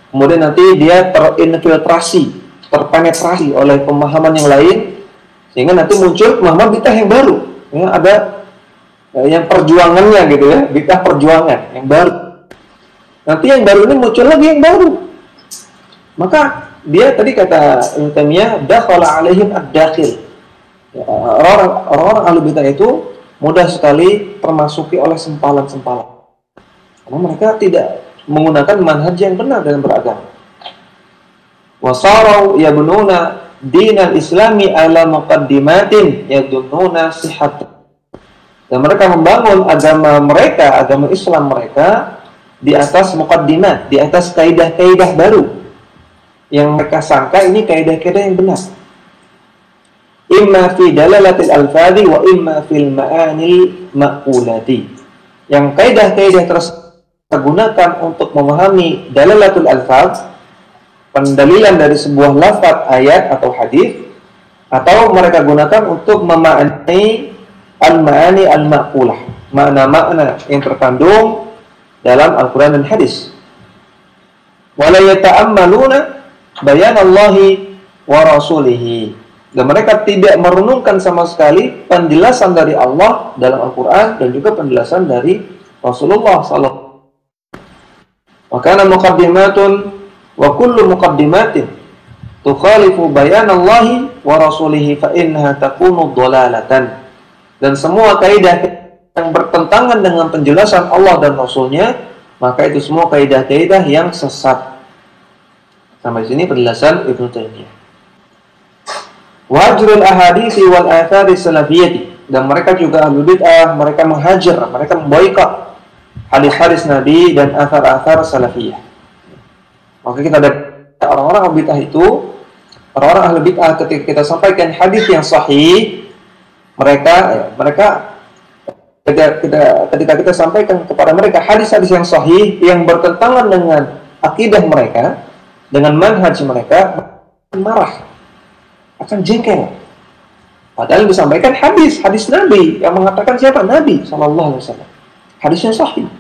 Speaker 1: kemudian nanti dia terinfiltrasi, terpenetrasi oleh pemahaman yang lain, sehingga nanti muncul pemahaman bid'ah yang baru. Ya, ada yang perjuangannya gitu ya, bid'ah perjuangan yang baru. Nanti yang baru ini muncul lagi yang baru. Maka dia tadi kata Ibnu Taimiyah, dakhala alaihim ad-dakhil. Ya, orang-orang ahli bid'ah itu mudah sekali termasuki oleh sempalan-sempalan. Karena mereka tidak menggunakan manhaj yang benar dalam beragama. Wasarau yabnuna dinal islami ala muqaddimatin yadunnuna sihhat. Dan mereka membangun agama mereka, agama Islam mereka di atas muqaddimat, di atas kaidah-kaidah baru yang mereka sangka ini kaidah-kaidah yang benar. Imma fi dalalatil alfadhi wa imma fil ma'anil ma'qulati. Yang kaidah-kaidah tersebut gunakan untuk memahami dalalatul alfadh, pendalilan dari sebuah lafaz ayat atau hadis, atau mereka gunakan untuk memaknai al-ma'ani al-ma'qulah, makna-makna yang terkandung dalam Al-Quran dan hadis. Wala yata'ammaluna bayanallahi wa rasulihi. Dan mereka tidak merenungkan sama sekali penjelasan dari Allah dalam Al-Quran dan juga penjelasan dari Rasulullah sallallahu alaihi wasallam. Wa kana muqaddimatun wa kullu muqaddimatin tukhalifu bayanallahi wa rasulihi fa innaha takunu dhalalatan. Dan semua kaidah yang bertentangan dengan penjelasan Allah dan Rasulnya, maka itu semua kaidah-kaidah yang sesat. Sampai sini penjelasan Ibnu Taimiyah. Wajrul ahadithi wal athari salafiyati. Dan mereka juga ahlul bid'ah, mereka menghajar, mereka memboikot hadis-hadis Nabi dan athar-athar salafiyah. Maka kita ada orang-orang ahlul bid'ah itu, orang-orang ahlul bid'ah ketika kita sampaikan hadis yang sahih, mereka ketika kita sampaikan kepada mereka hadis-hadis yang sahih yang bertentangan dengan akidah mereka, dengan manhaj mereka, marah, akan jengkel. Padahal disampaikan hadis Nabi yang mengatakan siapa? Nabi sallallahu alaihi wasallam. Hadisnya sahih.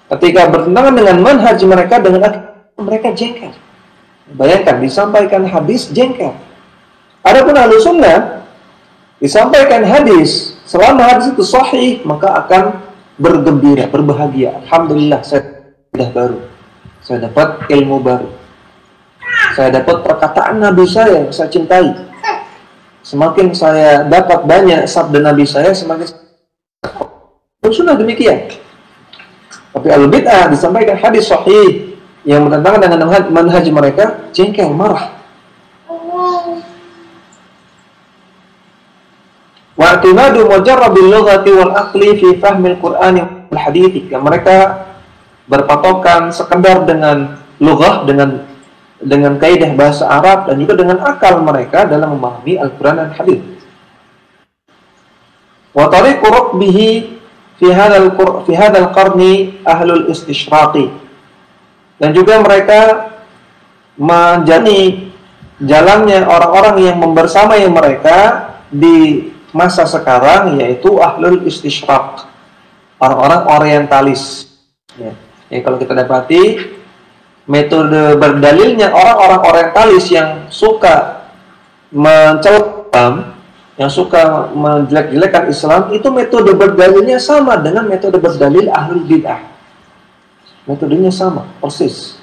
Speaker 1: Ketika bertentangan dengan manhaj mereka, dengan akidah mereka jengkel. Bayangkan disampaikan hadis jengkel. Adapun Ahlus Sunnah disampaikan hadis, selama hadis itu sahih, maka akan bergembira, berbahagia. Alhamdulillah, saya sudah baru. Saya dapat ilmu baru. Saya dapat perkataan Nabi saya yang saya cintai. Semakin saya dapat banyak sabda Nabi saya, semakin sunnah demikian. Tapi al-bid'ah disampaikan hadis sahih yang bertentangan dengan manhaj mereka, jengkel, marah. Wa'timadu mujarrabil lughati wal aqli fi fahmil Qur'ani wal hadithi. Mereka berpatokan sekedar dengan lughah, dengan kaidah bahasa Arab dan juga dengan akal mereka dalam memahami Al-Quran dan hadis. Wa tariqu rukbihi fi hadzal qarni ahlul istishraqi. Dan juga mereka menjalani jalannya orang-orang yang membersamai mereka di masa sekarang, yaitu ahlul istishraq, orang-orang orientalis. Ya, kalau kita dapati metode berdalilnya orang-orang orientalis yang suka mencela Islam, yang suka menjelek-jelekan Islam, itu metode berdalilnya sama dengan metode berdalil ahlul bid'ah. Metodenya sama, persis.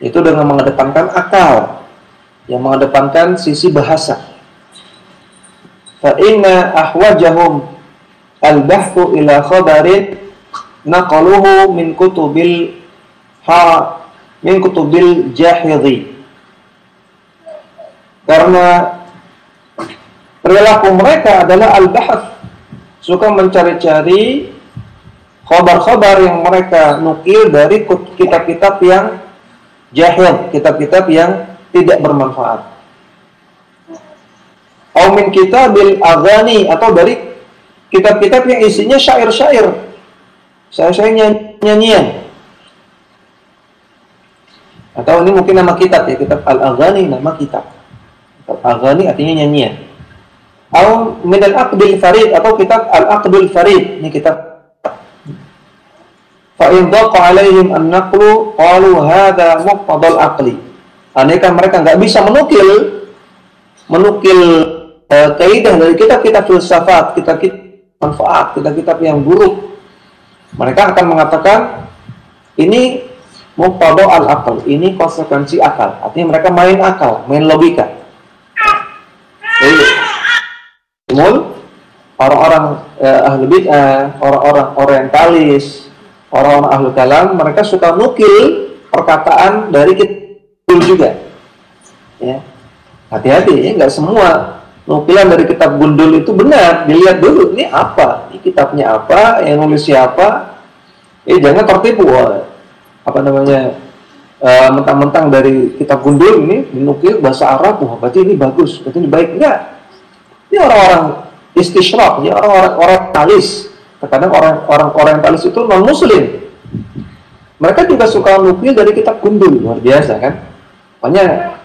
Speaker 1: Itu dengan mengedepankan akal, yang mengedepankan sisi bahasa. Fa inna ahwajahum al-bahthu ila khabarin naqaluhu min kutubil jahidhi. Karena perilaku mereka adalah al-bahth, suka mencari-cari khabar-khabar yang mereka nukil dari kitab-kitab yang jahil, kitab-kitab yang tidak bermanfaat. Atau min kitabil aghani, atau dari kitab-kitab yang isinya syair-syair, nyanyian. Atau ini mungkin nama kitab ya, kitab Al-Aghani, nama kitab. Kitab Aghani artinya nyanyian. Atau min al-aqdil farid, atau kitab Al-Aqdul Farid, ini kitab. Fa in dhaqa alaihim an-naqlu qalu hadza muqtadal aqli. Andaikan mereka enggak bisa menukil kaidah dari kitab-kitab filsafat, kitab-kitab manfaat, kitab-kitab yang buruk, mereka akan mengatakan ini muqtada al-aql, ini konsekuensi akal. Artinya mereka main akal, main logika. Jadi orang-orang ahli bid'ah, orang-orang orientalis, orang-orang ahlu kalam, mereka suka nukil perkataan dari kitab juga, ya. Hati-hati ya, nggak semua nukilan dari kitab gundul itu benar. Dilihat dulu, ini apa? Ini kitabnya apa? Yang nulis siapa? Jangan tertipu. Apa namanya? Mentang-mentang dari kitab gundul ini dinukil bahasa Arab, berarti ini bagus, berarti ini baik. Enggak. Ini orang-orang istishraq, ini orang-orang orientalis. Terkadang orang orientalis itu non-muslim. Mereka juga suka nukil dari kitab gundul, luar biasa kan? Makanya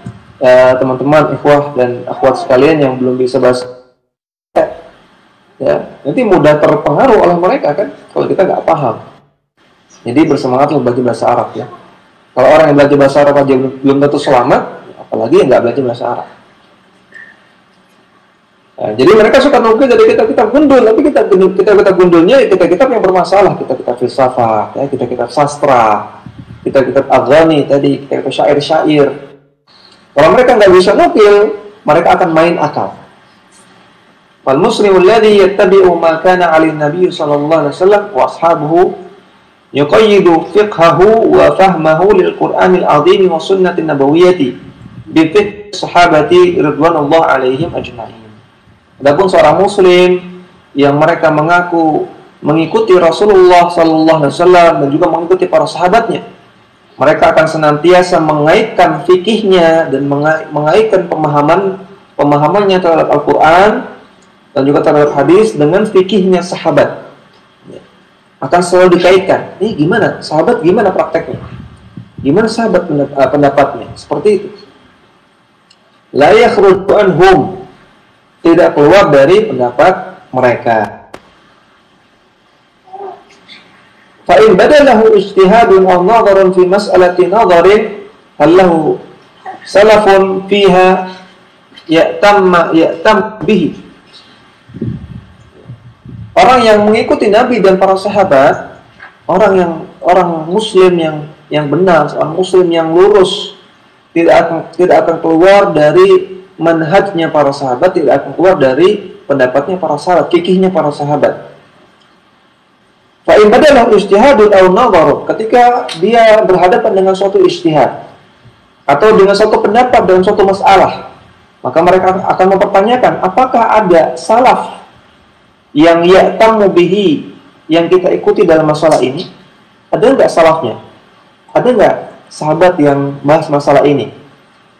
Speaker 1: teman-teman ikhwah dan akhwat sekalian yang belum bisa bahasa ya, nanti mudah terpengaruh oleh mereka kan kalau kita nggak paham. Jadi bersemangatlah belajar bahasa Arab ya. Kalau orang yang belajar bahasa Arab aja belum tentu selamat, apalagi yang nggak belajar bahasa Arab. Nah, jadi mereka suka nukil dari kitab-kitab gundul, tapi kitab-kitab gundulnya kitab-kitab yang bermasalah, kitab-kitab filsafat, ya, kitab-kitab sastra, kitab-kitab aghani tadi, kitab-kitab syair-syair. Kalau mereka nggak bisa nukil, mereka akan main akal. Wal muslimul ladzi yattabi'u ma kana 'alaihi nabiy sallallahu alaihi wasallam wa ashabuhu yuqayyidu fiqhahu wa fahmahu lil Qur'anil 'azim wa sunnatin nabawiyyati bi fiqh sahabati ridwanullah alaihim ajma'in. Adapun seorang muslim yang mereka mengaku mengikuti Rasulullah sallallahu alaihi wasallam dan juga mengikuti para sahabatnya, mereka akan senantiasa mengaitkan fikihnya dan mengaitkan pemahamannya terhadap Al-Quran dan juga terhadap hadis dengan fikihnya sahabat. Akan selalu dikaitkan. Ini gimana? Sahabat gimana prakteknya? Gimana sahabat pendapatnya? Seperti itu. La yakhruju anhum, tidak keluar dari pendapat mereka. Fa in badalahu ijtihadun aw nadharun fi mas'alati nadharin hal lahu salafun fiha ya'tam bihi. Orang yang mengikuti Nabi dan para sahabat, orang muslim yang benar, orang muslim yang lurus, tidak akan keluar dari manhajnya para sahabat, tidak akan keluar dari pendapatnya para sahabat, fikihnya para sahabat. Fa in badalahu ijtihadun aw nadharun, ketika dia berhadapan dengan suatu ijtihad atau dengan suatu pendapat dalam suatu masalah, maka mereka akan mempertanyakan apakah ada salaf yang ya'tamu bihi, yang kita ikuti dalam masalah ini. Ada enggak salafnya? Ada enggak sahabat yang bahas masalah ini?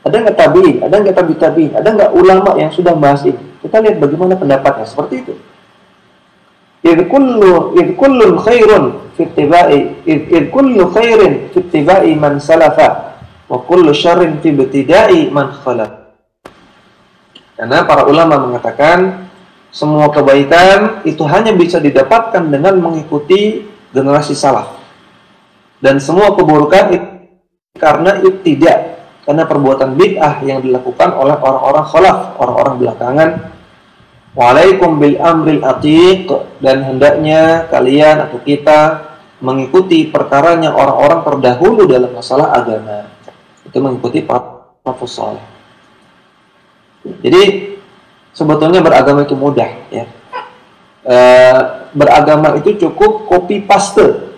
Speaker 1: Ada nggak tabi'in? Ada nggak tabi'in? Ada nggak ulama yang sudah bahas ini? Kita lihat bagaimana pendapatnya. Seperti itu. Idh kullu khairin fi ittiba'i man salafa wa kullu syarrin fi ibtida'i man khalaf. Karena para ulama mengatakan semua kebaikan itu hanya bisa didapatkan dengan mengikuti generasi salaf. Dan semua keburukan itu karena ibtida', karena perbuatan bid'ah yang dilakukan oleh orang-orang khalaf, orang-orang belakangan. Wa'alaikum bil amril atiq, dan hendaknya kalian atau kita mengikuti perkaranya orang-orang terdahulu dalam masalah agama. Itu mengikuti salafus saleh. Jadi sebetulnya beragama itu mudah ya. Beragama itu cukup copy paste.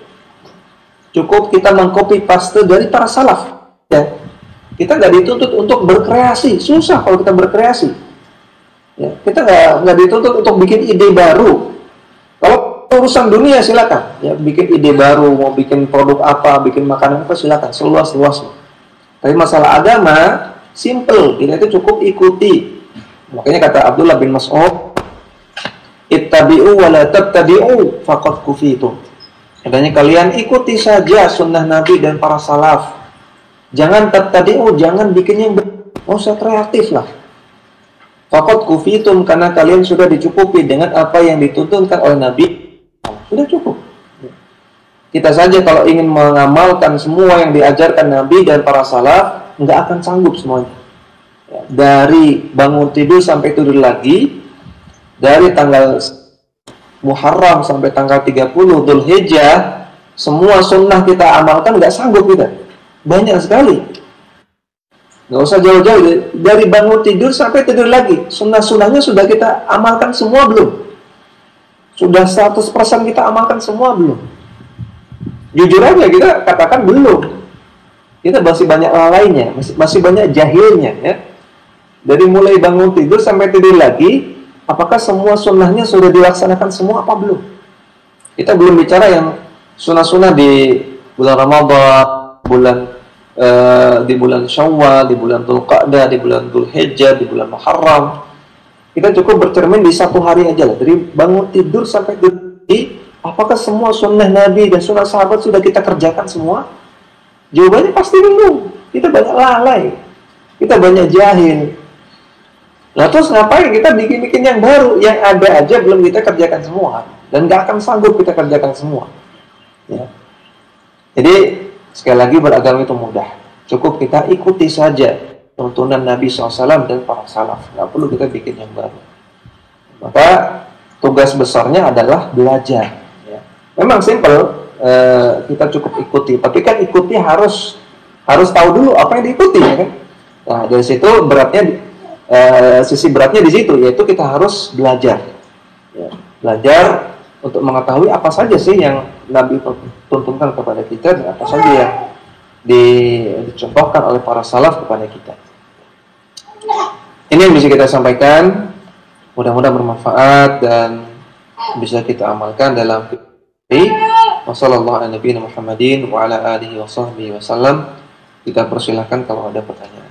Speaker 1: Cukup kita mengcopy paste dari para salaf ya. Kita nggak dituntut untuk berkreasi, susah kalau kita berkreasi. Ya, kita nggak dituntut untuk bikin ide baru. Kalau urusan dunia silakan, ya bikin ide baru, mau bikin produk apa, bikin makanan apa silakan, seluas-luasnya. Tapi masalah agama simple, kita itu cukup ikuti. Makanya kata Abdullah bin Mas'ud, ittabi'u wa la tabtadi'u faqad kufitum. Katanya kalian ikuti saja sunnah Nabi dan para salaf. Jangan tabtadi'u, jangan bikin yang mau usah kreatif lah. Faqad kufitum, karena kalian sudah dicukupi dengan apa yang dituntunkan oleh Nabi. Sudah cukup. Kita saja kalau ingin mengamalkan semua yang diajarkan Nabi dan para salaf, nggak akan sanggup semuanya. Dari bangun tidur sampai tidur lagi, dari tanggal Muharram sampai tanggal 30 Dzulhijjah, semua sunnah kita amalkan nggak sanggup kita. Banyak sekali. Nggak usah jauh-jauh, dari bangun tidur sampai tidur lagi, sunnah-sunnahnya sudah kita amalkan semua belum? Sudah 100% kita amalkan semua belum? Jujur aja kita katakan belum. Kita masih banyak lalainya, masih banyak jahilnya ya. Dari mulai bangun tidur sampai tidur lagi, apakah semua sunnahnya sudah dilaksanakan semua apa belum? Kita belum bicara yang sunnah-sunnah di bulan Ramadan, di bulan Syawal, di bulan Dzulqa'dah, di bulan Dzulhijjah, di bulan Muharram. Kita cukup bercermin di satu hari aja lah, dari bangun tidur sampai tidur. Apakah semua sunnah Nabi dan sunnah sahabat sudah kita kerjakan semua? Jawabannya pasti belum. Kita banyak lalai, kita banyak jahil. Nah terus ngapain kita bikin-bikin yang baru, yang ada aja belum kita kerjakan semua, dan gak akan sanggup kita kerjakan semua. Ya. Jadi sekali lagi beragama itu mudah, cukup kita ikuti saja tuntunan Nabi SAW dan para salaf, nggak perlu kita bikin yang baru. Maka tugas besarnya adalah belajar. Ya. Memang simple, kita cukup ikuti, tapi kan ikuti harus tahu dulu apa yang diikuti, ya kan? Nah dari situ beratnya. Sisi beratnya di situ, yaitu kita harus belajar, ya, belajar untuk mengetahui apa saja sih yang Nabi tuntunkan kepada kita dan apa saja yang dicontohkan oleh para salaf kepada kita. Ini yang bisa kita sampaikan, mudah-mudahan bermanfaat dan bisa kita amalkan dalam hidup. Wassalamualaikum warahmatullahi wabarakatuh. Kita persilahkan kalau ada pertanyaan.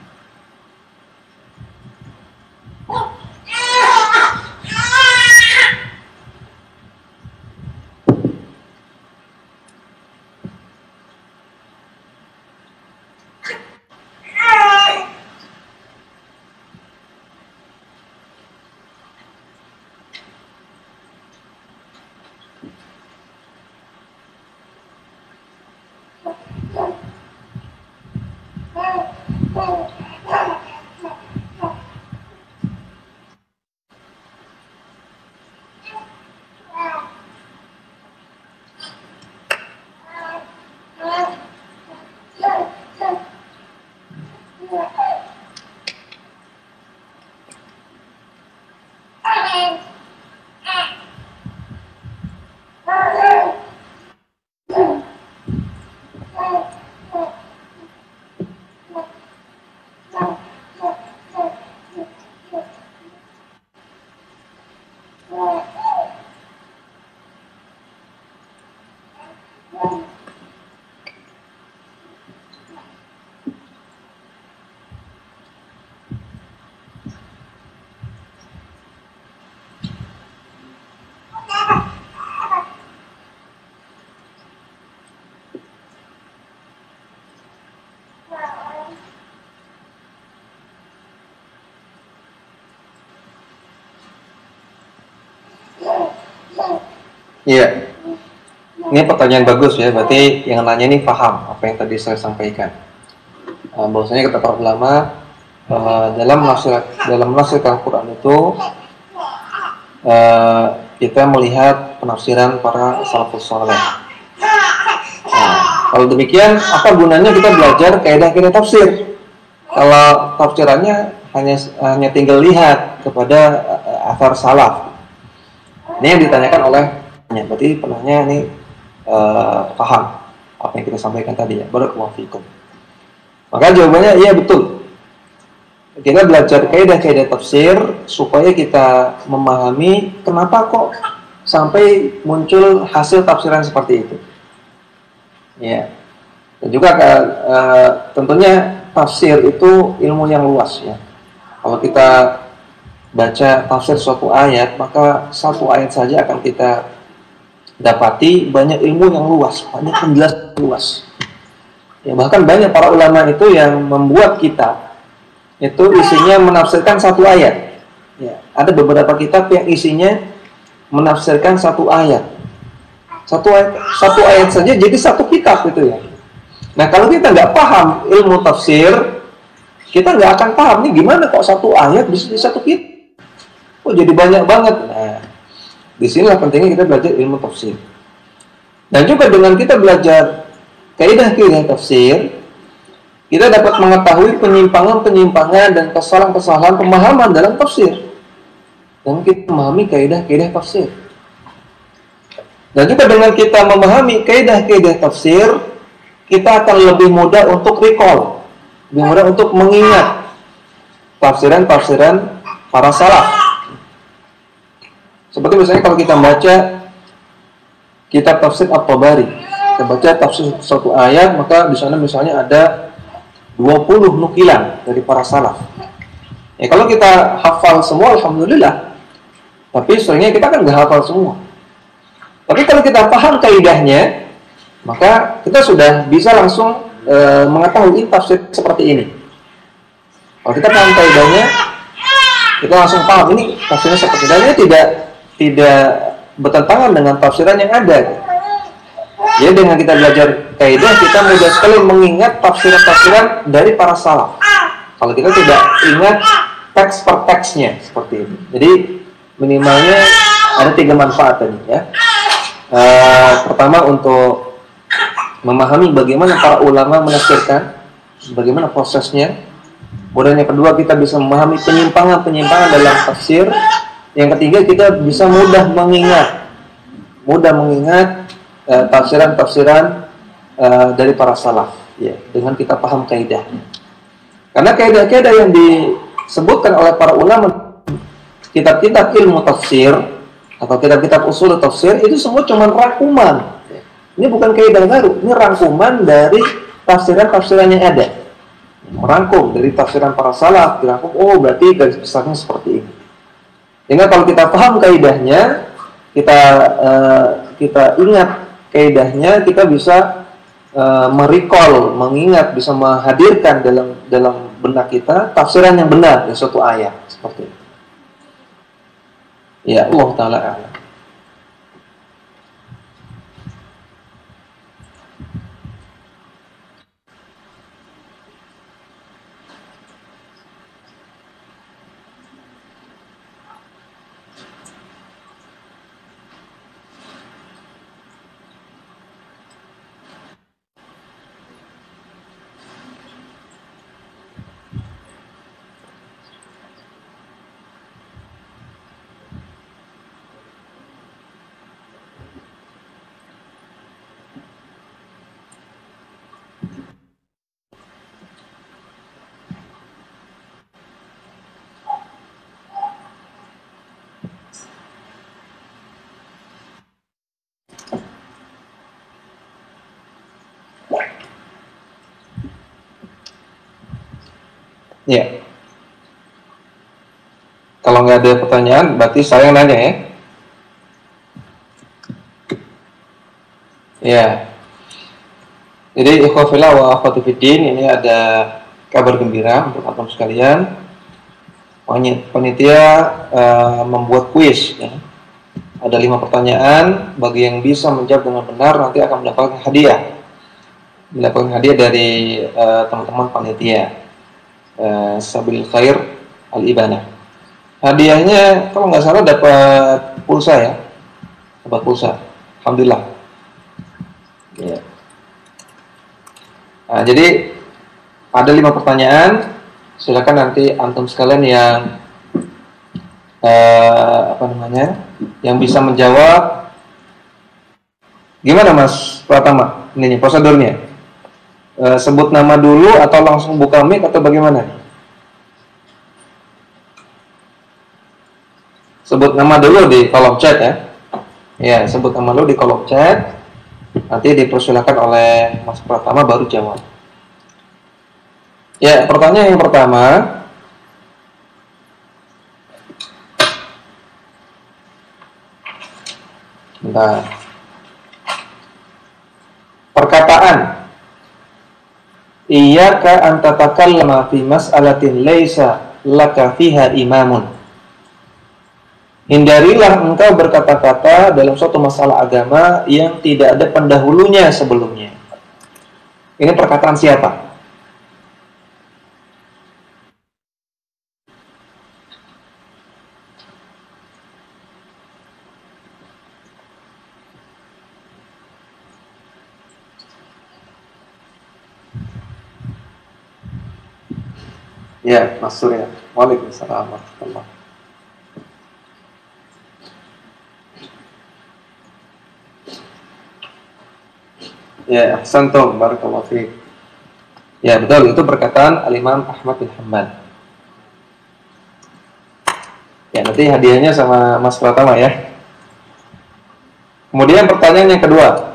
Speaker 1: Iya, ini pertanyaan bagus ya. Berarti yang nanya ini paham apa yang tadi saya sampaikan. Bahwasanya kata para ulama dalam menafsirkan Quran itu kita melihat penafsiran para salafus saleh. Kalau demikian, apa gunanya kita belajar kaidah-kaidah tafsir? Kalau tafsirannya hanya tinggal lihat kepada athar salaf. Ini yang ditanyakan oleh berarti penanya ini paham apa yang kita sampaikan tadi ya. Barakallahu fikum. Maka jawabannya iya betul. Kita belajar kaidah-kaidah tafsir supaya kita memahami kenapa kok sampai muncul hasil tafsiran seperti itu. Ya. Dan juga tentunya tafsir itu ilmu yang luas ya. Kalau kita baca tafsir suatu ayat, maka satu ayat saja akan kita dapati banyak ilmu yang luas, banyak penjelasan luas. Ya, bahkan banyak para ulama itu yang membuat kitab itu isinya menafsirkan satu ayat. Ya, ada beberapa kitab yang isinya menafsirkan satu ayat. Satu ayat saja jadi satu kitab itu ya. Nah kalau kita nggak paham ilmu tafsir, kita nggak akan paham nih gimana kok satu ayat bisa jadi satu kitab. Oh jadi banyak banget. Nah, di sinilah pentingnya kita belajar ilmu tafsir. Dan juga dengan kita belajar kaidah-kaidah tafsir, kita dapat mengetahui penyimpangan-penyimpangan dan kesalahan-kesalahan pemahaman dalam tafsir. Dan kita memahami kaidah-kaidah tafsir. Dan juga dengan kita memahami kaidah-kaidah tafsir, kita akan lebih mudah untuk recall, lebih mudah untuk mengingat tafsiran-tafsiran para salaf. Seperti misalnya kalau kita baca kitab tafsir At-Tabari, kita baca tafsir suatu ayat, maka di sana misalnya ada 20 nukilan dari para salaf. Ya, kalau kita hafal semua, alhamdulillah. Tapi seringnya kita kan nggak hafal semua. Tapi kalau kita paham kaidahnya, maka kita sudah bisa langsung mengetahui tafsir seperti ini. Kalau kita paham kaidahnya, kita langsung paham ini tafsirnya seperti ini. Dan ini tidak bertentangan dengan tafsiran yang ada. Jadi dengan kita belajar kaidah, kita mudah sekali mengingat tafsiran-tafsiran dari para salaf. Kalau kita tidak ingat teks per teksnya seperti ini. Jadi minimalnya ada 3 manfaat tadi ya. Pertama untuk memahami bagaimana para ulama menafsirkan, bagaimana prosesnya. Kemudian yang kedua, kita bisa memahami penyimpangan-penyimpangan dalam tafsir. Yang ketiga, kita bisa mudah mengingat tafsiran-tafsiran dari para salaf ya, dengan kita paham kaidahnya. Karena kaidah-kaidah yang disebutkan oleh para ulama kitab-kitab ilmu tafsir atau kitab-kitab usul tafsir itu semua cuma rangkuman. Ini bukan kaidah baru, ini rangkuman dari tafsiran-tafsiran yang ada. Merangkum dari tafsiran para salaf, dirangkum, oh berarti garis besarnya seperti ini. Sehingga kalau kita paham kaidahnya, kita ingat kaidahnya, kita bisa merecall, mengingat, bisa menghadirkan dalam benak kita tafsiran yang benar dari suatu ayat seperti itu. Ya, Allah Ta'ala a'lam. Ya. Kalau nggak ada pertanyaan, berarti saya yang nanya ya. Ya. Jadi ikhwafillah wa akhwati fiddin, ini ada kabar gembira untuk antum sekalian. Panitia membuat kuis ya. Ada 5 pertanyaan, bagi yang bisa menjawab dengan benar nanti akan mendapatkan hadiah. Mendapatkan hadiah dari teman-teman panitia. Sabil Khair Al-Ibanah. Hadiahnya kalau nggak salah dapat pulsa ya, dapat pulsa. Alhamdulillah. Ya. Nah, jadi ada 5 pertanyaan. Silakan nanti antum sekalian yang yang bisa menjawab. Gimana Mas Pratama? Ini prosedurnya. Sebut nama dulu atau langsung buka mic atau bagaimana? Sebut nama dulu di kolom chat ya. Ya, sebut nama dulu di kolom chat. Nanti dipersilakan oleh Mas Pratama baru jawab. Ya, pertanyaan yang pertama. Bentar. Perkataan iyyaka an tatakallama fi mas'alatin laisa laka fiha imamun. Hindarilah engkau berkata-kata dalam suatu masalah agama yang tidak ada pendahulunya sebelumnya. Ini perkataan siapa? Ya, Mas Surya. Waalaikumsalam warahmatullahi wabarakatuh. Ya, ahsantum, barakallahu fiik. Ya, betul, itu perkataan Al-Imam Ahmad bin Hanbal. Berarti hadiahnya sama Mas Pratama ya. Kemudian pertanyaan yang kedua.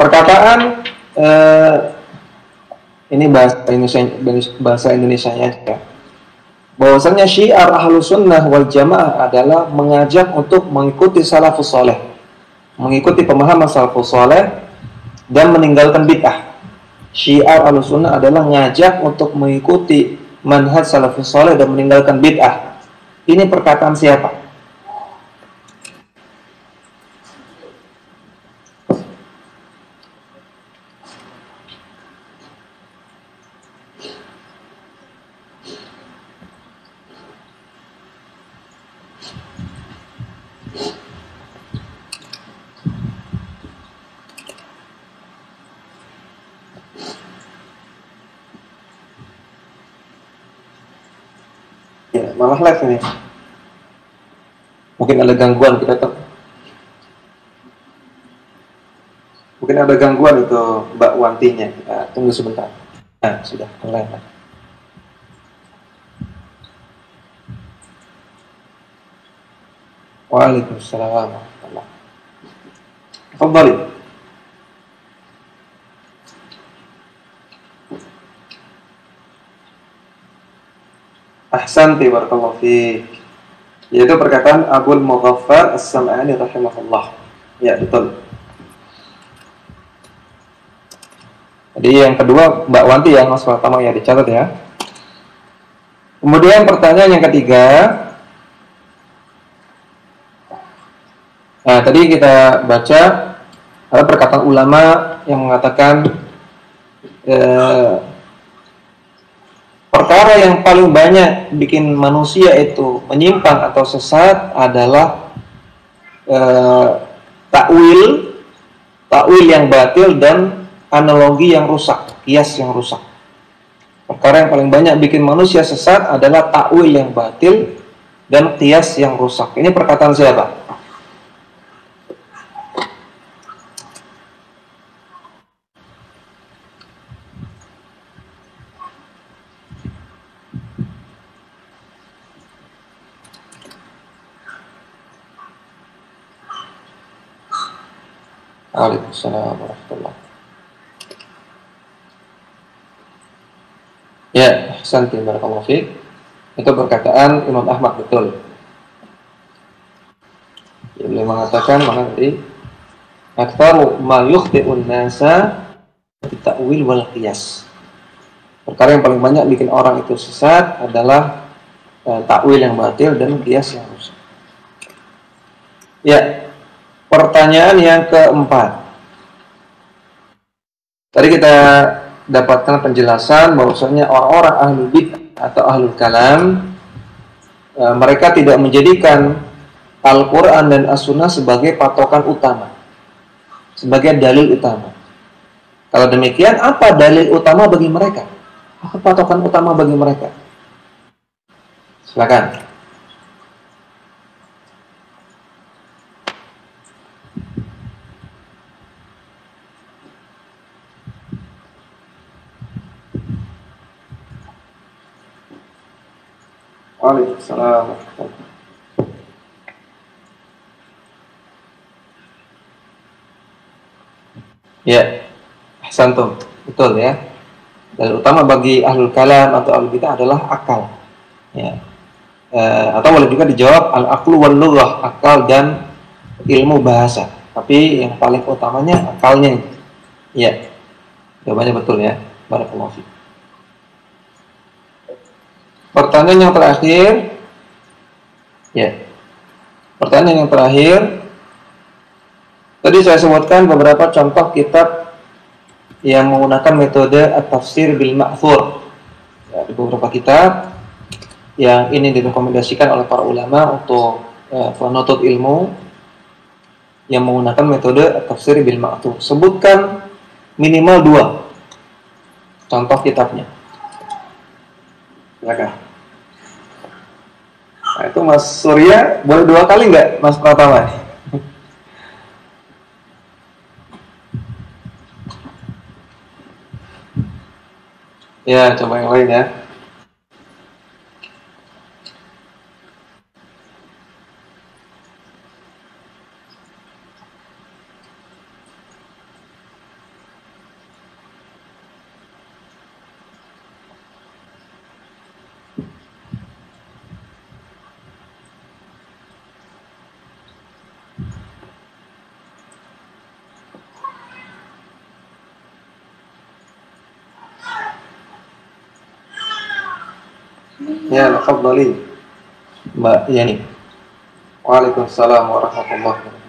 Speaker 1: Perkataan ini bahasa Indonesianya ya. Bahwasanya syiar Ahlus Sunnah wal Jamaah adalah mengajak untuk mengikuti salafus saleh, mengikuti pemahaman salafus saleh dan meninggalkan bid'ah. Syiar Ahlus Sunnah adalah mengajak untuk mengikuti manhaj salafus saleh dan meninggalkan bid'ah. Ini perkataan siapa? Ya, malah live ini. Mungkin ada gangguan kita tuh. Mungkin ada gangguan itu Mbak Wantinya. Kita tunggu sebentar. Nah, sudah mulai. Waalaikumsalam warahmatullahi wabarakatuh. Tafadhali. Ahsanti barakallahu fiik. Yaitu perkataan Abul Mughaffar As-Sam'ani rahimahullah. Ya, betul. Jadi yang kedua Mbak Wanti yang Mas pertama ya dicatat ya. Kemudian pertanyaan yang ketiga. Nah, tadi kita baca ada perkataan ulama yang mengatakan perkara yang paling banyak bikin manusia itu menyimpang atau sesat adalah takwil yang batil dan analogi yang rusak, kias yang rusak. Perkara yang paling banyak bikin manusia sesat adalah takwil yang batil dan kias yang rusak. Ini perkataan siapa? Waalaikumsalam warahmatullahi wabarakatuh. Ya, santi barakallahu fiik. Itu perkataan Imam Ahmad, betul. Ya, beliau mengatakan mana tadi? Aktsaru ma yukhti'un nasa ta'wil wal qiyas. Perkara yang paling banyak bikin orang itu sesat adalah takwil yang batil dan qiyas yang rusak. Ya. Pertanyaan yang keempat. Tadi kita dapatkan penjelasan bahwasanya orang-orang ahlul bid'ah atau ahlul kalam mereka tidak menjadikan Al-Quran dan As-Sunnah sebagai patokan utama, sebagai dalil utama. Kalau demikian, apa dalil utama bagi mereka? Apa patokan utama bagi mereka? Silakan. Waalaikumsalam. Ya, ahsantum. Betul ya. Dalil utama bagi ahlul kalam atau ahlul bid'ah adalah akal. Ya. Atau boleh juga dijawab al-aqlu wal lughah, akal dan ilmu bahasa. Tapi yang paling utamanya akalnya. Ya. Jawabannya betul ya. Barakallahu fiik. Pertanyaan yang terakhir, ya. Pertanyaan yang terakhir, tadi saya sebutkan beberapa contoh kitab yang menggunakan metode at-tafsir bil ma'thur. Ya, di beberapa kitab yang ini direkomendasikan oleh para ulama untuk penuntut ilmu yang menggunakan metode at-tafsir bil ma'thur. Sebutkan minimal 2 contoh kitabnya. Silakan. Nah, itu Mas Surya boleh 2 kali nggak, Mas Pratama? Ya, coba yang lain ya. Ya, tafadhali Mbak Yani. Waalaikumsalam warahmatullahi wabarakatuh.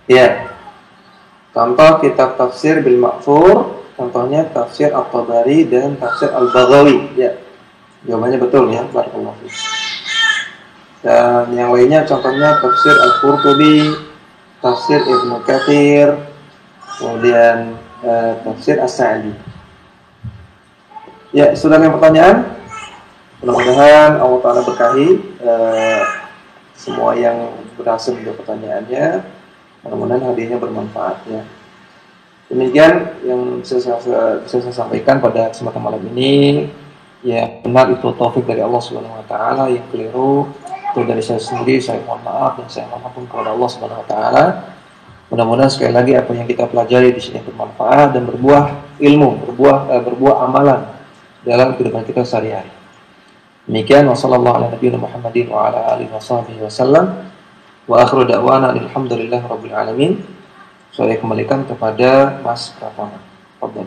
Speaker 1: Ya, contoh kitab tafsir bil ma'fur, contohnya tafsir At-Tabari dan tafsir Al-Baghawi. Ya, jawabannya betul ya, barakallahu fiik. Dan yang lainnya contohnya tafsir Al-Qurtubi, tafsir Ibnu Katsir, kemudian tafsir As-Sa'di. Ya, sudah ada pertanyaan? Mudah-mudahan Allah Ta'ala berkahi semua yang berhasil menjawab pertanyaannya. Mudah-mudahan hadiahnya bermanfaat ya. Demikian yang bisa saya sampaikan pada kesempatan malam ini. Ya, benar itu taufik dari Allah Subhanahu wa taala, yang keliru itu dari saya sendiri. Saya mohon maaf dan saya mohon ampun kepada Allah Subhanahu wa taala. Mudah-mudahan sekali lagi apa yang kita pelajari di sini bermanfaat dan berbuah ilmu, berbuah amalan dalam kehidupan kita sehari-hari. Demikian, wassalamualaikum warahmatullahi wabarakatuh. Wa akhiru da'wana alhamdulillahirabbil alamin. Saya kembalikan kepada Mas Pratama. Fadhil.